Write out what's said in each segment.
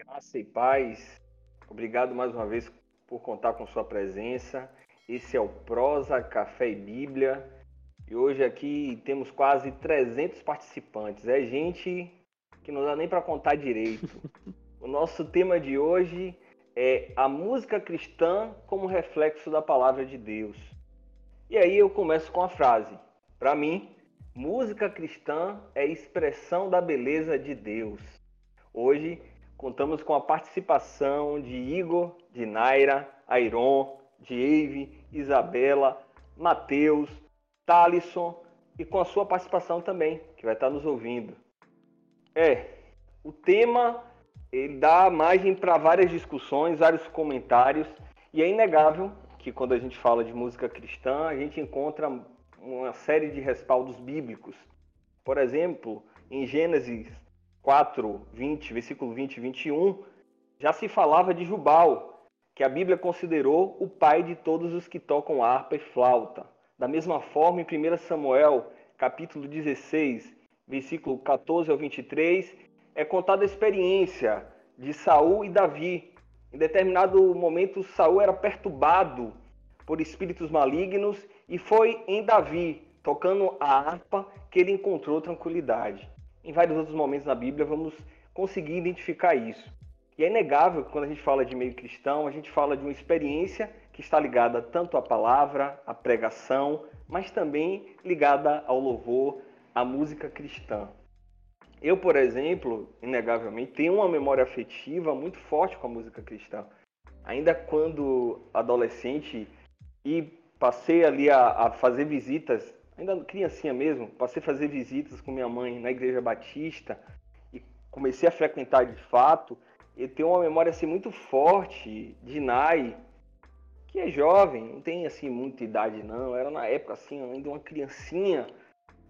Graça e paz. Obrigado mais uma vez por contar com sua presença. Esse é o Prosa, Café e Bíblia. E hoje aqui temos quase 300 participantes. É gente que não dá nem para contar direito. O nosso tema de hoje é a música cristã como reflexo da palavra de Deus. E aí eu começo com a frase. Para mim, música cristã é expressão da beleza de Deus. Hoje contamos com a participação de Igor, de Naira, Airon, de Eive, Isabela, Matheus, Thalisson e com a sua participação também, que vai estar nos ouvindo. O tema ele dá margem para várias discussões, vários comentários, e é inegável que quando a gente fala de música cristã, a gente encontra uma série de respaldos bíblicos. Por exemplo, em Gênesis 4, 20, versículo 20 e 21, já se falava de Jubal, que a Bíblia considerou o pai de todos os que tocam harpa e flauta. Da mesma forma, em 1 Samuel, capítulo 16, versículo 14 ao 23, é contada a experiência de Saul e Davi. Em determinado momento, Saul era perturbado por espíritos malignos e foi em Davi, tocando a harpa, que ele encontrou tranquilidade. Em vários outros momentos na Bíblia vamos conseguir identificar isso. E é inegável que quando a gente fala de meio cristão, a gente fala de uma experiência que está ligada tanto à palavra, à pregação, mas também ligada ao louvor, à música cristã. Eu, por exemplo, inegavelmente, tenho uma memória afetiva muito forte com a música cristã. Ainda quando adolescente e passei ali a fazer visitas, ainda criancinha mesmo, passei a fazer visitas com minha mãe na Igreja Batista e comecei a frequentar de fato. Eu tenho uma memória assim muito forte de Nai, que é jovem, não tem assim muita idade não, era na época assim ainda uma criancinha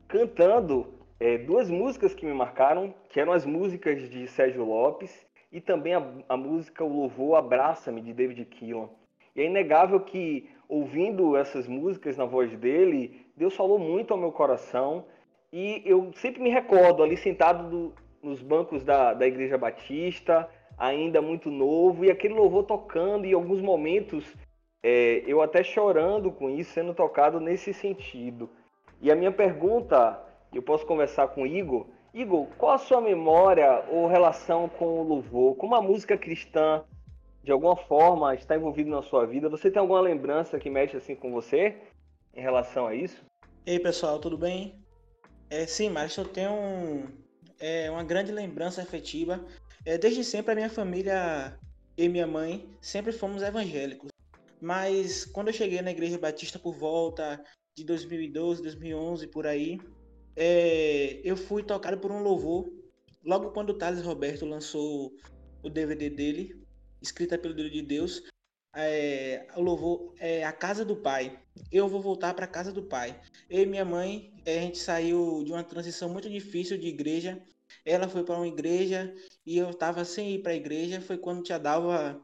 cantando duas músicas que me marcaram, que eram as músicas de Sérgio Lopes e também a música O Louvor Abraça-me, de David Keelan. E é inegável que, ouvindo essas músicas na voz dele, Deus falou muito ao meu coração e eu sempre me recordo ali sentado nos bancos da Igreja Batista, ainda muito novo, e aquele louvor tocando, e em alguns momentos eu até chorando com isso, sendo tocado nesse sentido. E a minha pergunta, eu posso conversar com o Igor. Igor, qual a sua memória ou relação com o louvor? Como a música cristã, de alguma forma, está envolvida na sua vida? Você tem alguma lembrança que mexe assim com você em relação a isso? E aí, pessoal, tudo bem? Sim, mas eu tenho uma grande lembrança afetiva. Desde sempre a minha família e minha mãe sempre fomos evangélicos. Mas quando eu cheguei na Igreja Batista por volta de 2012, 2011, por aí, eu fui tocado por um louvor. Logo quando o Thales Roberto lançou o DVD dele, Escrita pelo Dedo de Deus, o louvor é A Casa do Pai. Eu vou voltar para a casa do Pai. Eu e minha mãe, a gente saiu de uma transição muito difícil de igreja. Ela foi para uma igreja e eu estava sem ir para a igreja. Foi quando Tia Dalva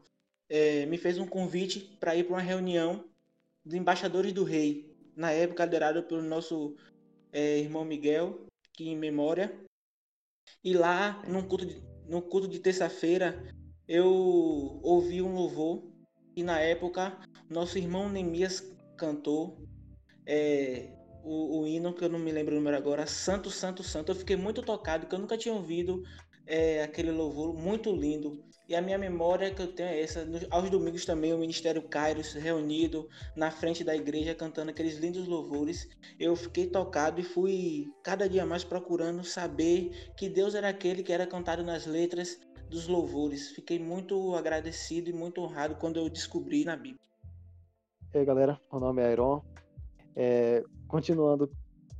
me fez um convite para ir para uma reunião dos embaixadores do rei. Na época liderado pelo nosso irmão Miguel, que em memória. E lá, no culto de terça-feira, eu ouvi um louvor e na época nosso irmão Neemias cantou o hino, que eu não me lembro o número agora, Santo, Santo, Santo. Eu fiquei muito tocado, que eu nunca tinha ouvido aquele louvor muito lindo. E a minha memória que eu tenho é essa. Aos domingos também o Ministério Kairos reunido na frente da igreja cantando aqueles lindos louvores. Eu fiquei tocado e fui cada dia mais procurando saber que Deus era aquele que era cantado nas letras dos louvores. Fiquei muito agradecido e muito honrado quando eu descobri na Bíblia. E aí, galera, meu nome é Airon. Continuando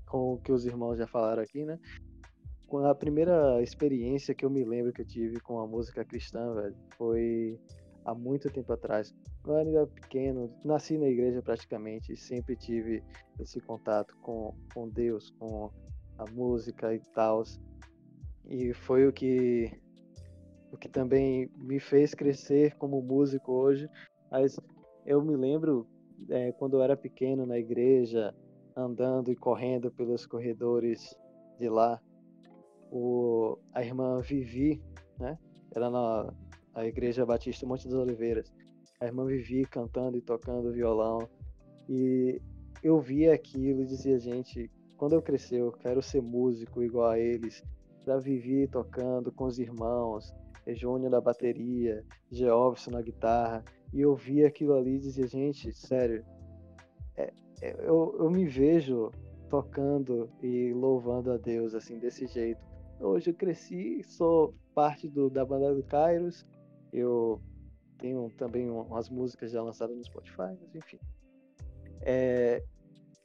com o que os irmãos já falaram aqui, né? Com a primeira experiência que eu me lembro que eu tive com a música cristã, velho, foi há muito tempo atrás. Eu era pequeno, nasci na igreja praticamente, e sempre tive esse contato com Deus, com a música e tal. E foi o que também me fez crescer como músico hoje. Mas eu me lembro quando eu era pequeno na igreja, andando e correndo pelos corredores de lá, a irmã Vivi, né? Era a Igreja Batista Monte das Oliveiras. A irmã Vivi cantando e tocando violão. E eu via aquilo e dizia, gente, quando eu crescer eu quero ser músico igual a eles. Já vivi tocando com os irmãos, Júnior na bateria, Geovson na guitarra. E eu via aquilo ali e dizia, gente, sério, eu me vejo tocando e louvando a Deus assim desse jeito. Hoje eu cresci, sou parte da banda do Kairos, eu tenho também umas músicas já lançadas no Spotify, mas enfim.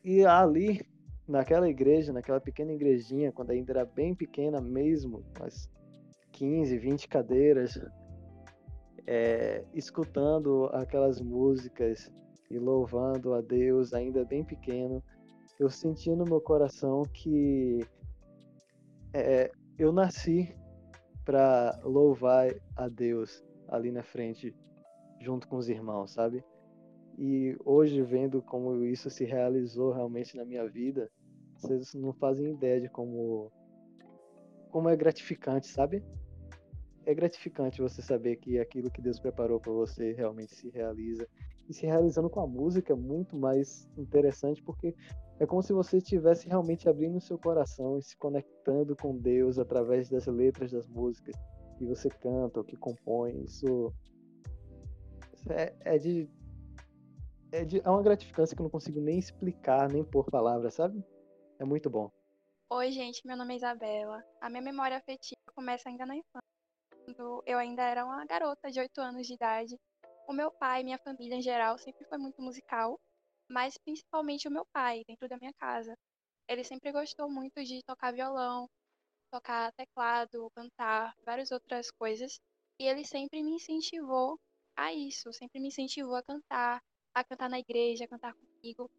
E ali, naquela igreja, naquela pequena igrejinha, quando ainda era bem pequena mesmo, umas 15, 20 cadeiras, escutando aquelas músicas e louvando a Deus, ainda bem pequeno, eu senti no meu coração que eu nasci para louvar a Deus ali na frente, junto com os irmãos, sabe? E hoje, vendo como isso se realizou realmente na minha vida, vocês não fazem ideia de como é gratificante, sabe? É gratificante você saber que aquilo que Deus preparou para você realmente se realiza. E se realizando com a música é muito mais interessante, porque é como se você estivesse realmente abrindo o seu coração e se conectando com Deus através das letras das músicas que você canta ou que compõe. Isso é uma gratificância que eu não consigo nem explicar, nem pôr palavras, sabe? É muito bom. Oi, gente, meu nome é Isabela. A minha memória afetiva começa ainda na infância, quando eu ainda era uma garota de 8 anos de idade. O meu pai, minha família em geral, sempre foi muito musical, mas principalmente o meu pai, dentro da minha casa. Ele sempre gostou muito de tocar violão, tocar teclado, cantar, várias outras coisas. E ele sempre me incentivou a isso, sempre me incentivou a cantar na igreja, a cantar comigo.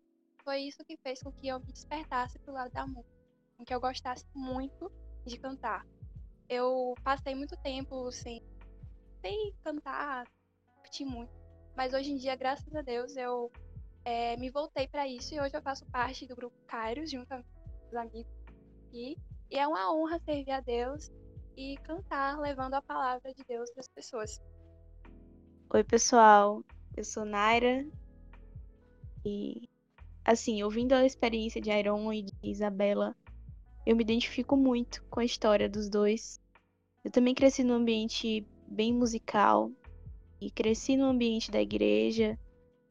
Foi isso que fez com que eu me despertasse pro lado da música, com que eu gostasse muito de cantar. Eu passei muito tempo sem cantar, curti muito. Mas hoje em dia, graças a Deus, eu me voltei para isso e hoje eu faço parte do grupo Kairos, junto com os amigos aqui. E é uma honra servir a Deus e cantar, levando a palavra de Deus para as pessoas. Oi, pessoal. Eu sou Naira e, assim, ouvindo a experiência de Iron e de Isabela, eu me identifico muito com a história dos dois. Eu também cresci num ambiente bem musical e cresci no ambiente da igreja,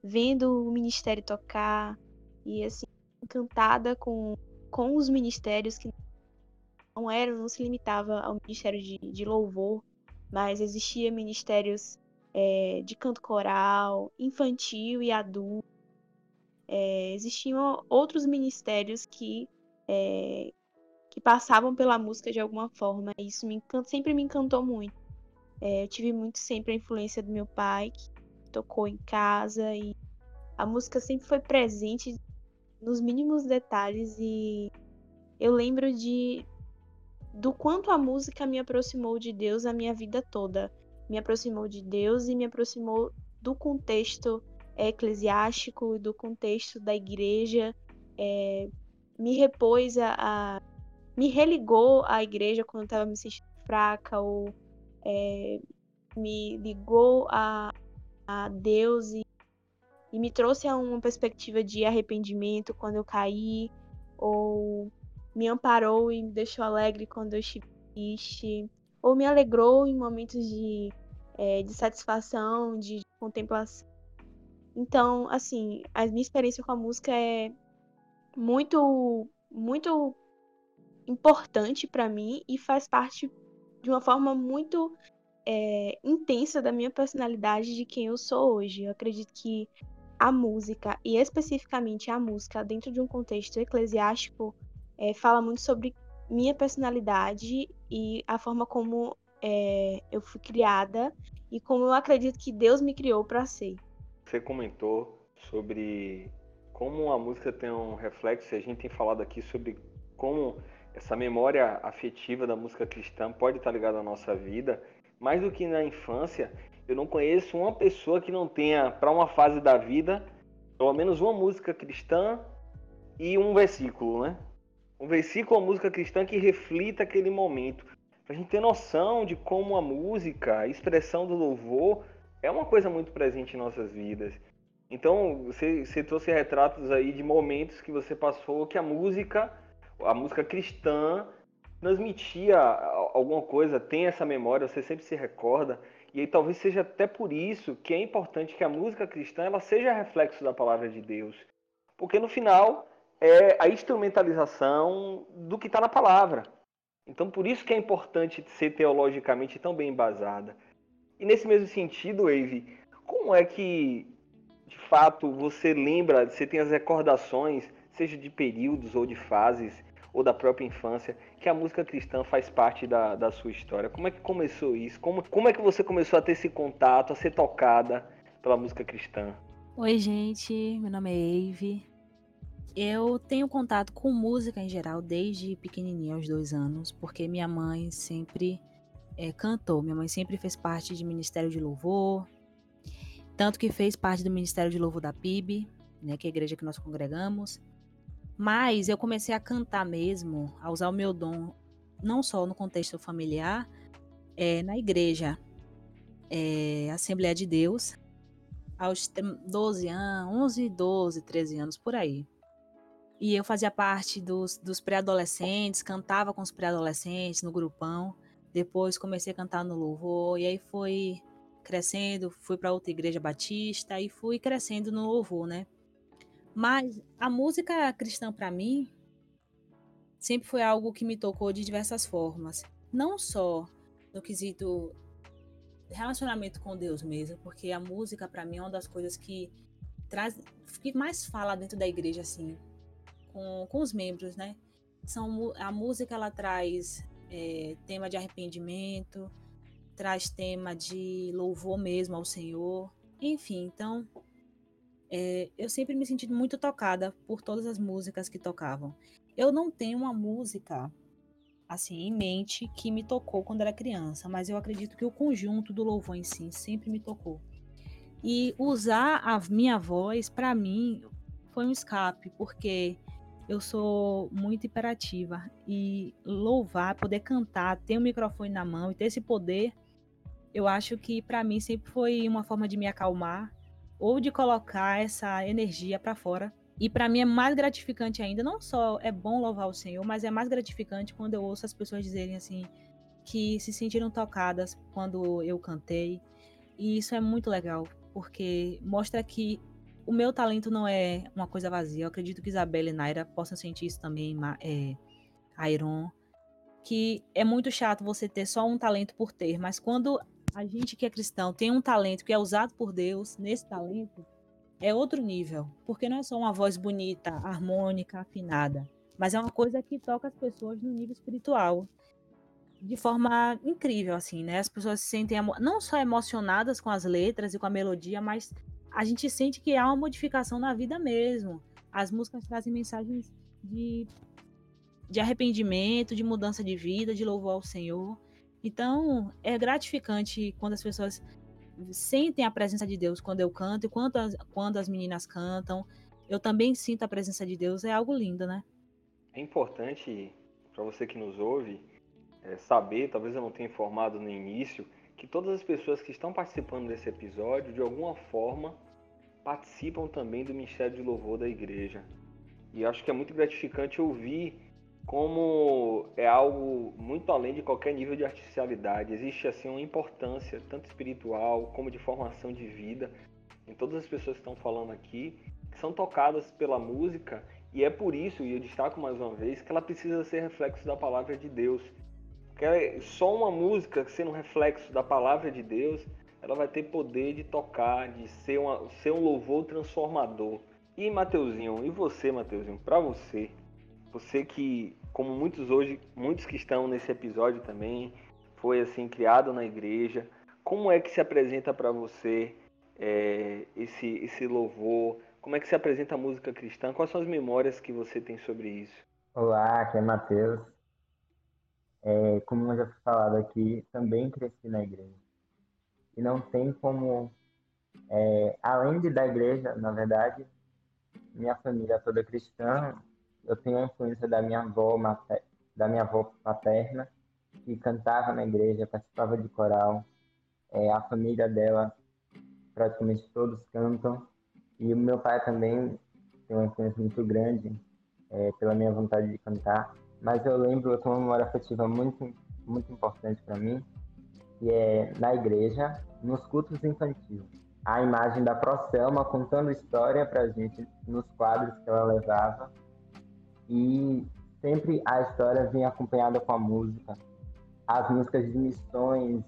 vendo o ministério tocar e, assim, encantada com os ministérios que não se limitava ao ministério de louvor, mas existia ministérios de canto coral, infantil e adulto. Existiam outros ministérios que passavam pela música de alguma forma, e isso sempre me encantou muito. Eu tive muito sempre a influência do meu pai, que tocou em casa, e a música sempre foi presente nos mínimos detalhes, e eu lembro do quanto a música me aproximou de Deus a minha vida toda. Me aproximou de Deus e me aproximou do contexto eclesiástico, do contexto da igreja, me repôs me religou à igreja quando eu estava me sentindo fraca, ou me ligou a Deus e me trouxe a uma perspectiva de arrependimento quando eu caí, ou me amparou e me deixou alegre quando eu estive triste, ou me alegrou em momentos de satisfação, de contemplação. Então, assim, a minha experiência com a música é muito, muito importante para mim e faz parte de uma forma muito intensa da minha personalidade, de quem eu sou hoje. Eu acredito que a música, e especificamente a música dentro de um contexto eclesiástico, fala muito sobre minha personalidade e a forma como eu fui criada e como eu acredito que Deus me criou para ser. Você comentou sobre como a música tem um reflexo, e a gente tem falado aqui sobre como essa memória afetiva da música cristã pode estar ligada à nossa vida. Mais do que na infância, eu não conheço uma pessoa que não tenha, para uma fase da vida, pelo menos uma música cristã e um versículo, né? Um versículo ou música cristã que reflita aquele momento. Para a gente ter noção de como a música, a expressão do louvor é uma coisa muito presente em nossas vidas. Então, você trouxe retratos aí de momentos que você passou que a música cristã, transmitia alguma coisa, tem essa memória, você sempre se recorda. E aí talvez seja até por isso que é importante que a música cristã ela seja reflexo da palavra de Deus. Porque no final é a instrumentalização do que está na palavra. Então por isso que é importante ser teologicamente tão bem embasada. E nesse mesmo sentido, Wave, como é que de fato você lembra, você tem as recordações, seja de períodos ou de fases, ou da própria infância, que a música cristã faz parte da sua história? Como é que começou isso? Como é que você começou a ter esse contato, a ser tocada pela música cristã? Oi, gente, meu nome é Eve. Eu tenho contato com música em geral desde pequenininha, aos 2 anos, porque minha mãe sempre cantou. Minha mãe sempre fez parte de Ministério de Louvor, tanto que fez parte do Ministério de Louvor da PIB, né, que é a igreja que nós congregamos. Mas eu comecei a cantar mesmo, a usar o meu dom, não só no contexto familiar, na igreja, Assembleia de Deus, aos 12 anos, 11, 12, 13 anos, por aí. E eu fazia parte dos pré-adolescentes, cantava com os pré-adolescentes no grupão. Depois comecei a cantar no louvor, e aí foi crescendo, fui para outra igreja batista e fui crescendo no louvor, né? Mas a música cristã para mim sempre foi algo que me tocou de diversas formas. Não só no quesito relacionamento com Deus mesmo, porque a música para mim é uma das coisas que mais fala dentro da igreja, assim, com os membros, né? A música, ela traz tema de arrependimento, traz tema de louvor mesmo ao Senhor, enfim, então eu sempre me senti muito tocada por todas as músicas que tocavam. Eu não tenho uma música assim em mente que me tocou quando era criança, mas eu acredito que o conjunto do louvor em si sempre me tocou. E usar a minha voz, para mim, foi um escape, porque eu sou muito hiperativa e louvar, poder cantar, ter um microfone na mão e ter esse poder, eu acho que para mim sempre foi uma forma de me acalmar ou de colocar essa energia para fora. E para mim é mais gratificante ainda, não só é bom louvar o Senhor, mas é mais gratificante quando eu ouço as pessoas dizerem assim que se sentiram tocadas quando eu cantei. E isso é muito legal, porque mostra que o meu talento não é uma coisa vazia. Eu acredito que Isabela e Naira possam sentir isso também, Airon, que é muito chato você ter só um talento por ter, mas quando a gente que é cristão tem um talento que é usado por Deus, nesse talento, é outro nível, porque não é só uma voz bonita, harmônica, afinada, mas é uma coisa que toca as pessoas no nível espiritual, de forma incrível, assim, né? As pessoas se sentem não só emocionadas com as letras e com a melodia, mas a gente sente que há uma modificação na vida mesmo. As músicas trazem mensagens de arrependimento, de mudança de vida, de louvor ao Senhor. Então, é gratificante quando as pessoas sentem a presença de Deus quando eu canto e quando as meninas cantam. Eu também sinto a presença de Deus, é algo lindo, né? É importante para você que nos ouve saber, talvez eu não tenha informado no início, que todas as pessoas que estão participando desse episódio, de alguma forma, participam também do Ministério de Louvor da igreja. E acho que é muito gratificante ouvir como é algo muito além de qualquer nível de artificialidade. Existe assim uma importância, tanto espiritual como de formação de vida, em todas as pessoas que estão falando aqui, que são tocadas pela música, e é por isso, e eu destaco mais uma vez, que ela precisa ser reflexo da palavra de Deus. Porque só uma música sendo um reflexo da palavra de Deus, ela vai ter poder de tocar, de ser um louvor transformador. E Mateuzinho, e você, Mateuzinho, para você que, como muitos que estão nesse episódio também, foi assim criado na igreja, como é que se apresenta para você esse louvor? Como é que se apresenta a música cristã? Quais são as memórias que você tem sobre isso? Olá, aqui é Matheus. Como já foi falado aqui, também cresci na igreja. E não tem como, além da igreja, na verdade, minha família toda cristã, eu tenho a influência da minha avó paterna, que cantava na igreja, participava de coral. A família dela, praticamente todos cantam. E o meu pai também tem uma influência muito grande pela minha vontade de cantar. Mas eu lembro, eu tenho uma memória afetiva muito, muito importante para mim, que é na igreja, nos cultos infantis. A imagem da Proselma contando história para a gente nos quadros que ela levava. E sempre a história vinha acompanhada com a música. As músicas de missões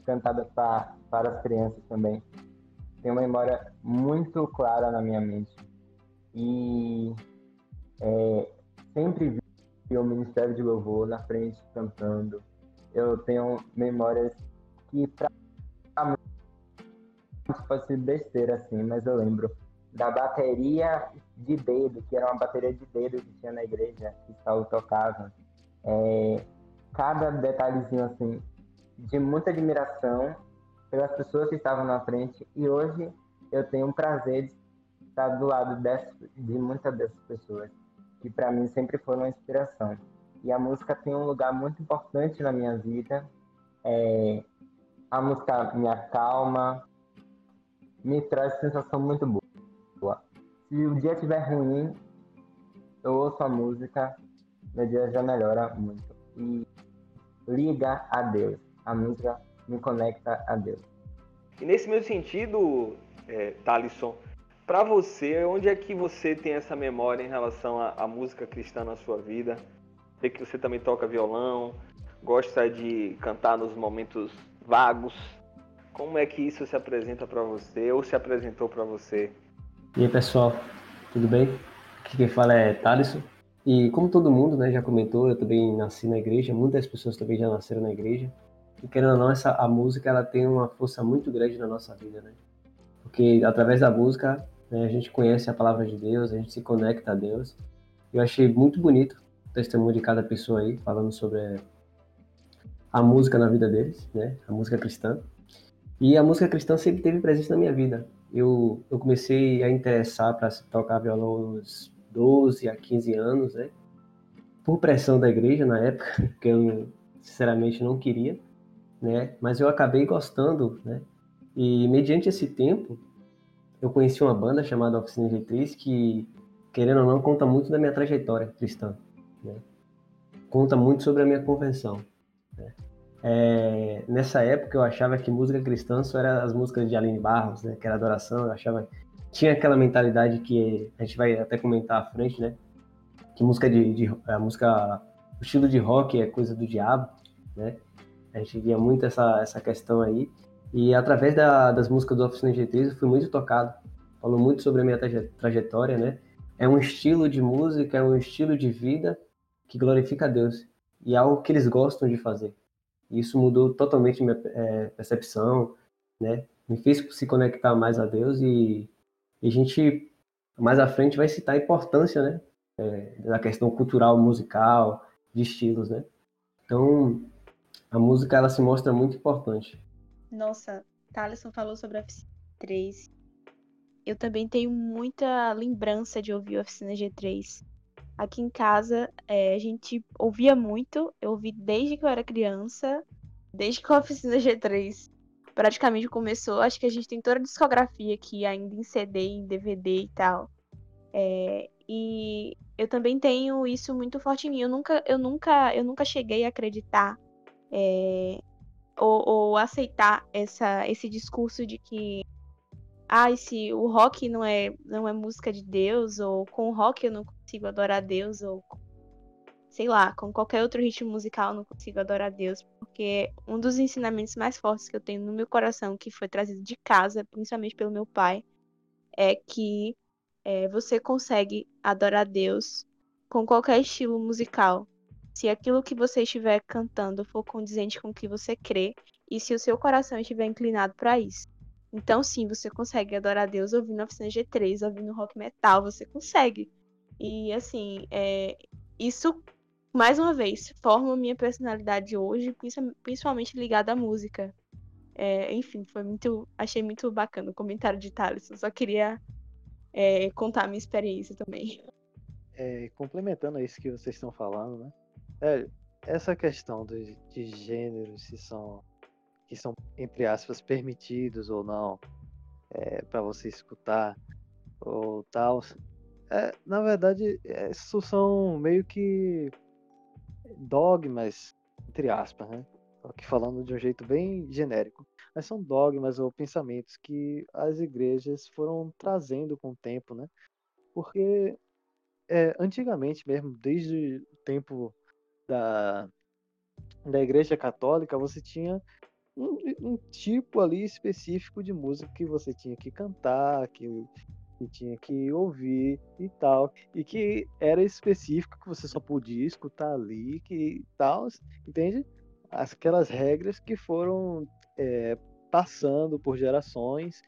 cantadas para as crianças também. Tem uma memória muito clara na minha mente. E sempre vi o Ministério de Louvor na frente cantando. Eu tenho memórias que para muitos pode ser besteira assim, mas eu lembro da bateria de dedo, que era uma bateria de dedo que tinha na igreja, que Saulo tocava. Cada detalhezinho assim, de muita admiração pelas pessoas que estavam na frente, e hoje eu tenho o prazer de estar do lado de muitas dessas pessoas, que para mim sempre foram uma inspiração. E a música tem um lugar muito importante na minha vida. A música me acalma, me traz sensação muito boa. Se o dia estiver ruim, eu ouço a música, meu dia já melhora muito. E liga a Deus. A música me conecta a Deus. E nesse mesmo sentido, Thalisson, para você, onde é que você tem essa memória em relação à música cristã na sua vida? Sei que você também toca violão, gosta de cantar nos momentos vagos. Como é que isso se apresenta para você ou se apresentou para você? E aí, pessoal, tudo bem? Aqui quem fala é Thalisson. E como todo mundo, né, já comentou, eu também nasci na igreja, muitas pessoas também já nasceram na igreja. E querendo ou não, a música ela tem uma força muito grande na nossa vida, né? Porque através da música, né, a gente conhece a palavra de Deus, a gente se conecta a Deus. Eu achei muito bonito o testemunho de cada pessoa aí, falando sobre a música na vida deles, né? A música cristã. E a música cristã sempre teve presente na minha vida. Eu comecei a interessar para tocar violão aos 12 a 15 anos, né? Por pressão da igreja na época, que eu sinceramente não queria, né? Mas eu acabei gostando, né? E mediante esse tempo, eu conheci uma banda chamada Oficina G3 que, querendo ou não, conta muito da minha trajetória cristã, né? Conta muito sobre a minha conversão, né? Nessa época eu achava que música cristã só era as músicas de Aline Barros, né? Que era adoração. Eu achava, tinha aquela mentalidade que a gente vai até comentar à frente, né? Que música o estilo de rock é coisa do diabo, né? A gente via muito essa questão aí. E através das músicas do Oficina G3 eu fui muito tocado. Falou muito sobre a minha trajetória, né? É um estilo de música, é um estilo de vida que glorifica a Deus. E é algo que eles gostam de fazer. E isso mudou totalmente minha percepção, né? Me fez se conectar mais a Deus e a gente, mais à frente, vai citar a importância, né? Da questão cultural, musical, de estilos, né? Então, a música, ela se mostra muito importante. Nossa, Thalisson falou sobre a Oficina G3. Eu também tenho muita lembrança de ouvir a Oficina G3. Aqui em casa, a gente ouvia muito. Eu ouvi desde que eu era criança, desde que a Oficina G3 praticamente começou. Acho que a gente tem toda a discografia aqui ainda em CD, em DVD e tal. E eu também tenho isso muito forte em mim. Eu nunca cheguei a acreditar ou aceitar esse discurso de que se o rock não é música de Deus, ou com o rock eu não consigo adorar Deus, ou sei lá, com qualquer outro ritmo musical eu não consigo adorar Deus, porque um dos ensinamentos mais fortes que eu tenho no meu coração, que foi trazido de casa, principalmente pelo meu pai, é que você consegue adorar Deus com qualquer estilo musical. Se aquilo que você estiver cantando for condizente com o que você crê, e se o seu coração estiver inclinado para isso. Então, sim, você consegue adorar Deus ouvindo Oficina G3, ouvindo rock metal, você consegue. E, assim, isso, mais uma vez, forma a minha personalidade hoje, principalmente ligada à música. Enfim, achei muito bacana o comentário de Thales. Eu só queria contar a minha experiência também. Complementando isso que vocês estão falando, né? essa questão de gêneros, que são, entre aspas, permitidos ou não, para você escutar ou tal, na verdade, isso são meio que dogmas, entre aspas, né? Tô aqui falando de um jeito bem genérico. Mas são dogmas ou pensamentos que as igrejas foram trazendo com o tempo, né? Porque antigamente mesmo, desde o tempo da, da Igreja Católica, você tinha um tipo ali específico de música que você tinha que cantar, que tinha que ouvir e tal, e que era específico, que você só podia escutar ali, que tal, entende? Aquelas regras que foram passando por gerações,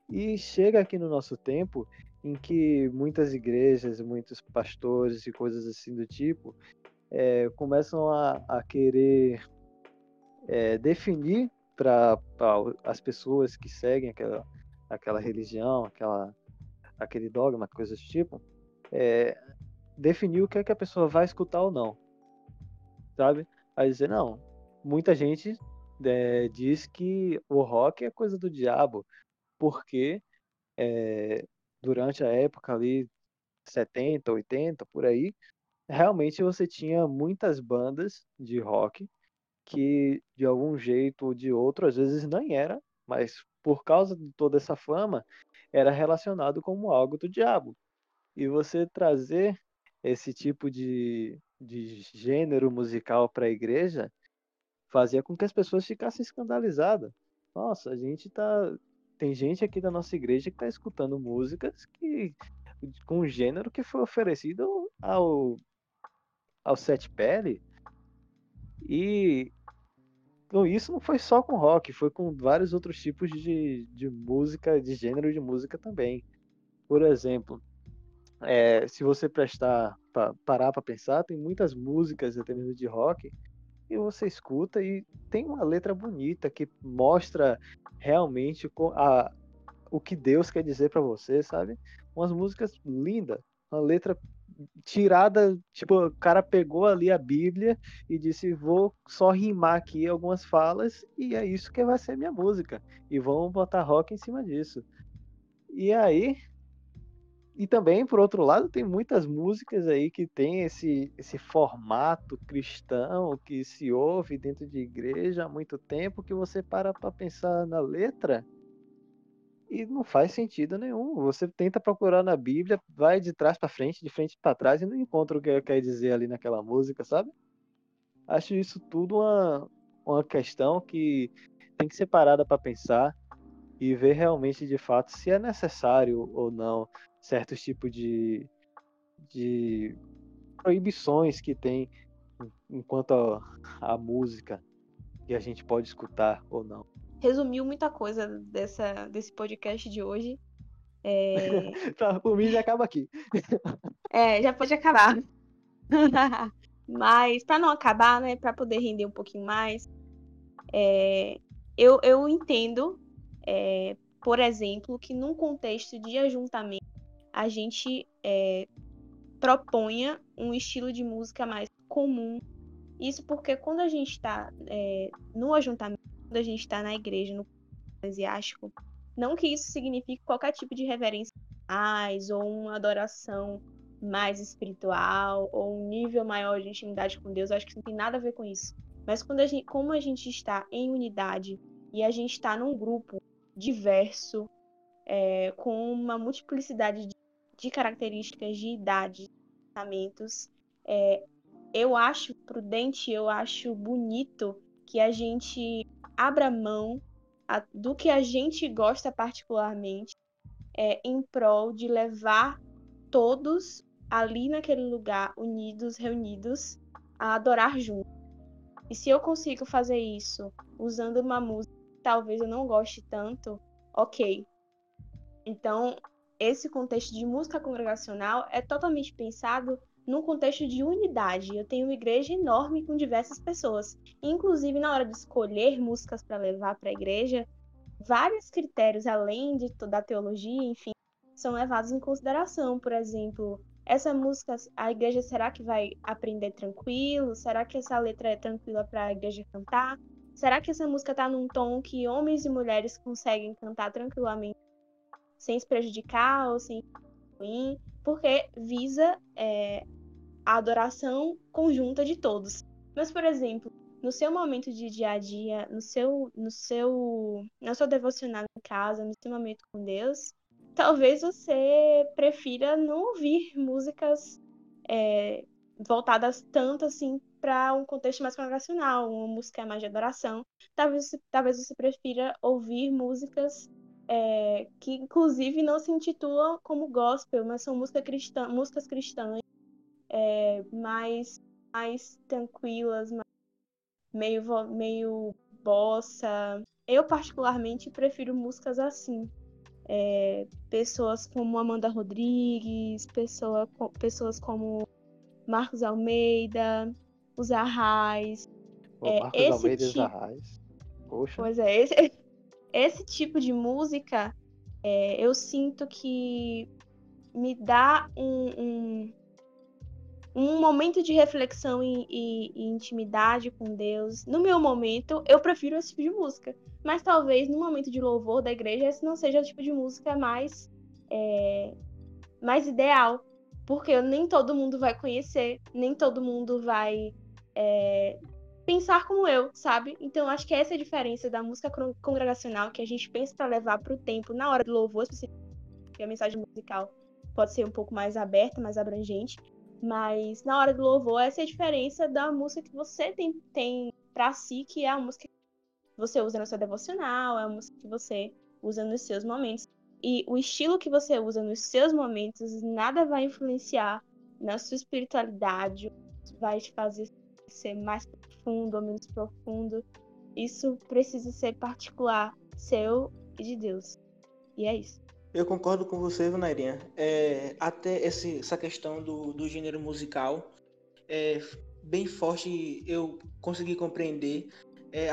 e chega aqui no nosso tempo em que muitas igrejas, muitos pastores e coisas assim do tipo começam a querer definir para as pessoas que seguem aquela religião, aquele dogma, coisas do tipo, definir o que é que a pessoa vai escutar ou não, sabe? Aí dizer, não, muita gente diz que o rock é coisa do diabo, porque durante a época ali, 70, 80, por aí, realmente você tinha muitas bandas de rock que, de algum jeito ou de outro, às vezes nem era, mas por causa de toda essa fama, era relacionado como algo do diabo. E você trazer esse tipo de gênero musical para a igreja fazia com que as pessoas ficassem escandalizadas. Nossa, tem gente aqui da nossa igreja que está escutando músicas com um gênero que foi oferecido ao Sete Pele. E então, isso não foi só com rock, foi com vários outros tipos de música, de gênero de música também. Por exemplo, se você parar para pensar, tem muitas músicas, até mesmo de rock, e você escuta e tem uma letra bonita que mostra realmente o que Deus quer dizer para você, sabe? Umas músicas lindas, uma letra tirada, tipo, o cara pegou ali a Bíblia e disse, vou só rimar aqui algumas falas e é isso que vai ser minha música. E vamos botar rock em cima disso. E aí, e também, por outro lado, tem muitas músicas aí que tem esse formato cristão que se ouve dentro de igreja há muito tempo, que você para pensar na letra e não faz sentido nenhum. Você tenta procurar na Bíblia, vai de trás para frente, de frente para trás e não encontra o que quer dizer ali naquela música, sabe? Acho isso tudo uma questão que tem que ser parada para pensar e ver realmente de fato se é necessário ou não certos tipos de proibições que tem enquanto a música que a gente pode escutar ou não. Resumiu muita coisa desse podcast de hoje. Tá, por mim já acaba aqui. Já pode acabar. Mas para não acabar, né, para poder render um pouquinho mais, eu entendo, por exemplo, que num contexto de ajuntamento a gente proponha um estilo de música mais comum. Isso porque quando a gente está no ajuntamento, quando a gente está na igreja, no eclesiástico, não que isso signifique qualquer tipo de reverência mais, ou uma adoração mais espiritual, ou um nível maior de intimidade com Deus, eu acho que não tem nada a ver com isso. Mas como a gente está em unidade e a gente está num grupo diverso, com uma multiplicidade de características, de idades, de pensamentos, eu acho prudente, eu acho bonito que a gente abra mão do que a gente gosta particularmente, em prol de levar todos ali naquele lugar, unidos, reunidos, a adorar juntos. E se eu consigo fazer isso usando uma música que talvez eu não goste tanto, ok. Então, esse contexto de música congregacional é totalmente pensado num contexto de unidade. Eu tenho uma igreja enorme com diversas pessoas. Inclusive, na hora de escolher músicas para levar para a igreja, vários critérios, além da teologia, enfim, são levados em consideração. Por exemplo, essa música, a igreja, será que vai aprender tranquilo? Será que essa letra é tranquila para a igreja cantar? Será que essa música tá num tom que homens e mulheres conseguem cantar tranquilamente, sem se prejudicar ou sem ruim? Porque visa a adoração conjunta de todos. Mas, por exemplo, no seu momento de dia a dia, na sua devocional em casa, no seu momento com Deus, talvez você prefira não ouvir músicas voltadas tanto assim para um contexto mais congregacional, uma música mais de adoração. Talvez você prefira ouvir músicas que, inclusive, não se intitulam como gospel, mas são músicas cristãs, mais tranquilas, meio bossa. Eu, particularmente, prefiro músicas assim. Pessoas como Amanda Rodrigues, pessoas como Marcos Almeida, os Arrais. Pô, Marcos Almeida e Arrais. Poxa. Pois é, esse tipo de música, eu sinto que me dá um momento de reflexão e intimidade com Deus. No meu momento, eu prefiro esse tipo de música. Mas talvez no momento de louvor da igreja, esse não seja o tipo de música mais ideal. Porque nem todo mundo vai conhecer, nem todo mundo vai pensar como eu, sabe? Então, acho que essa é a diferença da música congregacional, que a gente pensa para levar para o tempo, na hora do louvor, porque a mensagem musical pode ser um pouco mais aberta, mais abrangente. Mas na hora do louvor, essa é a diferença da música que você tem pra si, que é a música que você usa no seu devocional, é a música que você usa nos seus momentos. E o estilo que você usa nos seus momentos, nada vai influenciar na sua espiritualidade, vai te fazer ser mais profundo ou menos profundo. Isso precisa ser particular, seu e de Deus. E é isso. Eu concordo com você, Vanairinha. Até essa questão do gênero musical é bem forte. Eu consegui compreender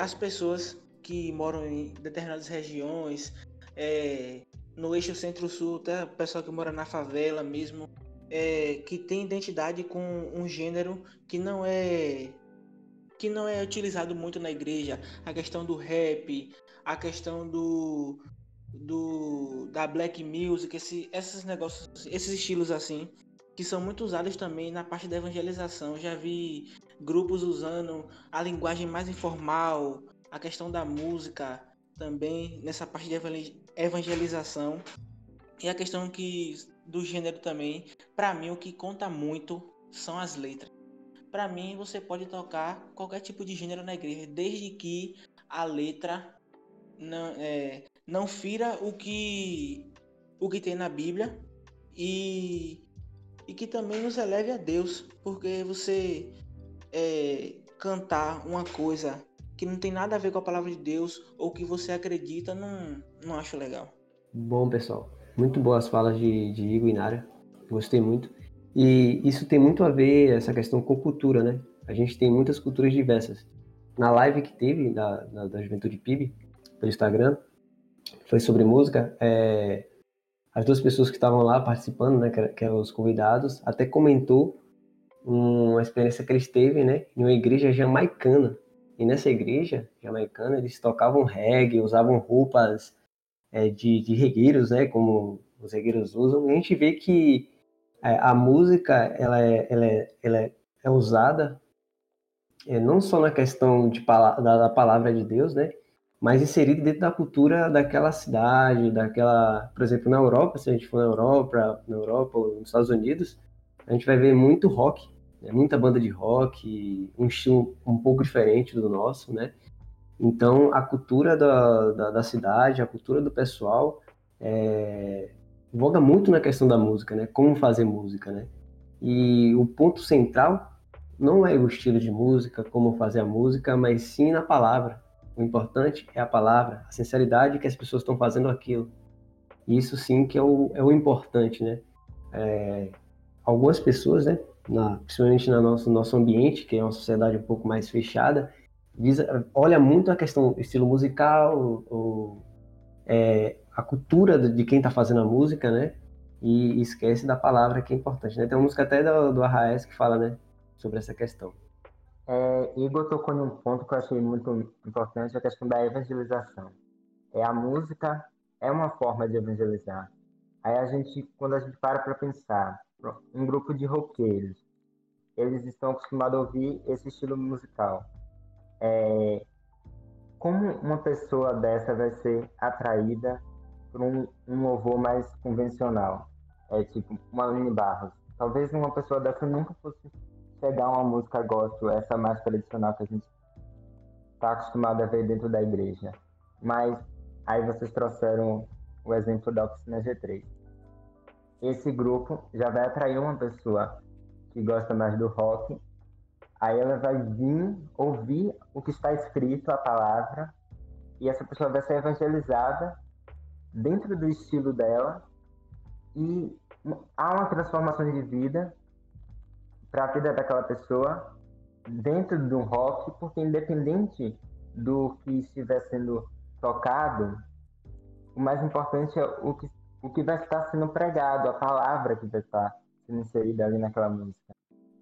as pessoas que moram em determinadas regiões, no eixo centro-sul, até o pessoal que mora na favela mesmo, que tem identidade com um gênero que não é utilizado muito na igreja. A questão do rap, a questão da black music, esses negócios, esses estilos assim, que são muito usados também na parte da evangelização. Eu já vi grupos usando a linguagem mais informal, a questão da música também nessa parte de evangelização, e a questão do gênero também. Para mim, o que conta muito são as letras. Para mim, você pode tocar qualquer tipo de gênero na igreja, desde que a letra não fira o que tem na Bíblia e que também nos eleve a Deus, porque você cantar uma coisa que não tem nada a ver com a palavra de Deus ou que você acredita, não acho legal. Bom, pessoal, muito boas falas de Igor e Nária, gostei muito. E isso tem muito a ver, essa questão, com cultura, né? A gente tem muitas culturas diversas. Na live que teve da Juventude PIB, pelo Instagram, foi sobre música, as duas pessoas que estavam lá participando, né, que eram os convidados, até comentou uma experiência que eles teve, né, em uma igreja jamaicana. E nessa igreja jamaicana, eles tocavam reggae, usavam roupas de regueiros, né, como os regueiros usam. E a gente vê que a música ela é usada não só na questão da palavra de Deus, né, mas inserida dentro da cultura daquela cidade, por exemplo, na Europa, se a gente for na Europa ou nos Estados Unidos, a gente vai ver muito rock, né, muita banda de rock, um estilo um pouco diferente do nosso, né? Então, a cultura da cidade, a cultura do pessoal voga muito na questão da música, né? Como fazer música, né? E o ponto central não é o estilo de música, como fazer a música, mas sim na palavra. O importante é a palavra, a sinceridade que as pessoas estão fazendo aquilo. Isso sim que é o importante, né? Algumas pessoas, né? Principalmente no nosso ambiente, que é uma sociedade um pouco mais fechada, olha muito a questão do estilo musical, a cultura de quem está fazendo a música, né? e esquece da palavra que é importante, né? Tem uma música até do Arraes que fala, né, sobre essa questão. Igor tocou num ponto que eu achei muito importante, a questão da evangelização. A música é uma forma de evangelizar. Aí quando a gente para pensar, um grupo de roqueiros, eles estão acostumados a ouvir esse estilo musical. Como uma pessoa dessa vai ser atraída por um louvor mais convencional? Tipo, uma Aline Barros. Talvez uma pessoa dessa nunca fosse pegar uma música gospel, essa mais tradicional que a gente está acostumado a ver dentro da igreja. Mas aí vocês trouxeram o exemplo da Oficina G3. Esse grupo já vai atrair uma pessoa que gosta mais do rock, aí ela vai vir ouvir o que está escrito, a palavra, e essa pessoa vai ser evangelizada dentro do estilo dela, e há uma transformação de vida para a vida daquela pessoa dentro do rock, porque independente do que estiver sendo tocado, o mais importante é o que vai estar sendo pregado, a palavra que vai estar sendo inserida ali naquela música.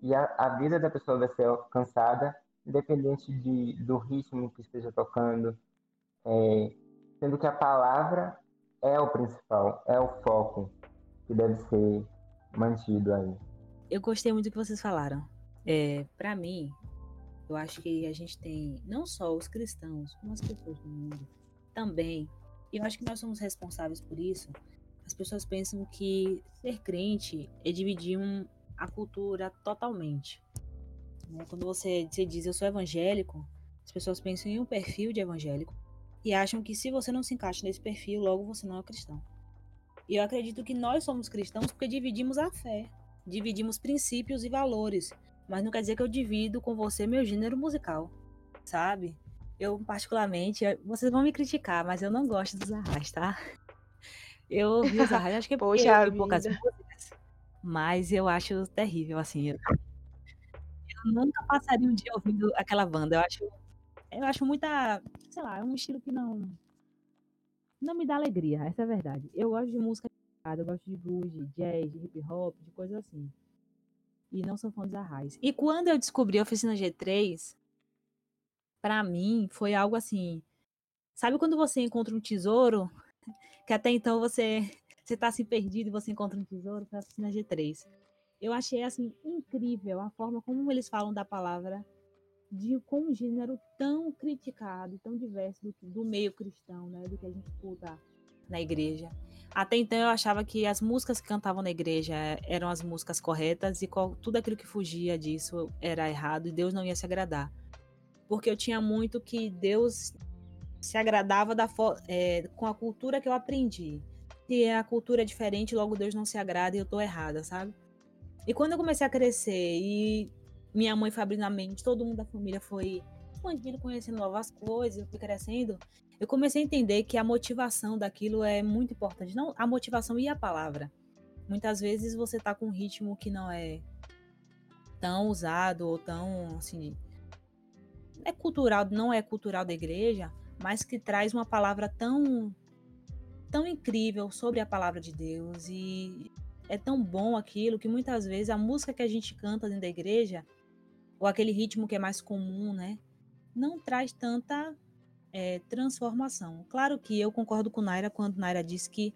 E a vida da pessoa vai ser alcançada independente do ritmo que esteja tocando, sendo que a palavra é o principal, é o foco que deve ser mantido aí. Eu gostei muito do que vocês falaram. Para mim, eu acho que a gente tem, não só os cristãos, como as pessoas do mundo também, e eu acho que nós somos responsáveis por isso. As pessoas pensam que ser crente é dividir a cultura totalmente. Né? Quando você diz eu sou evangélico, as pessoas pensam em um perfil de evangélico e acham que se você não se encaixa nesse perfil, logo você não é cristão. E eu acredito que nós somos cristãos porque dividimos a fé, dividimos princípios e valores, mas não quer dizer que eu divido com você meu gênero musical, sabe? Eu, particularmente, vocês vão me criticar, mas eu não gosto dos Arrais, tá? Eu ouvi os Arrais, acho que é porque eu Poxa ouvi poucas vida. músicas, mas eu acho terrível, assim. Eu nunca passaria um dia ouvindo aquela banda. Eu acho muita, sei lá, é um estilo que não me dá alegria, essa é a verdade. Eu gosto de música, eu gosto de blues, de jazz, de hip hop, de coisas assim. E não sou fã dos Arrais. E quando eu descobri a Oficina G3, pra mim foi algo assim, sabe quando você encontra um tesouro, que até então você tá assim perdido e você encontra um tesouro? Foi a Oficina G3. Eu achei assim incrível a forma como eles falam da palavra com um gênero tão criticado, tão diverso do meio cristão, né, do que a gente escuta na igreja. Até então eu achava que as músicas que cantavam na igreja eram as músicas corretas e tudo aquilo que fugia disso era errado e Deus não ia se agradar. Porque eu tinha muito que Deus se agradava com a cultura que eu aprendi. Se a cultura é diferente, logo Deus não se agrada e eu tô errada, sabe? E quando eu comecei a crescer e minha mãe foi abrindo a mente, todo mundo da família foi expandindo, conhecendo novas coisas, eu fui crescendo, eu comecei a entender que a motivação daquilo é muito importante. Não a motivação e a palavra. Muitas vezes você tá com um ritmo que não é tão usado ou tão, assim, não é cultural da igreja, mas que traz uma palavra tão incrível sobre a palavra de Deus e é tão bom aquilo que muitas vezes a música que a gente canta dentro da igreja ou aquele ritmo que é mais comum, né, não traz tanta transformação. Claro que eu concordo com Naira quando Naira diz que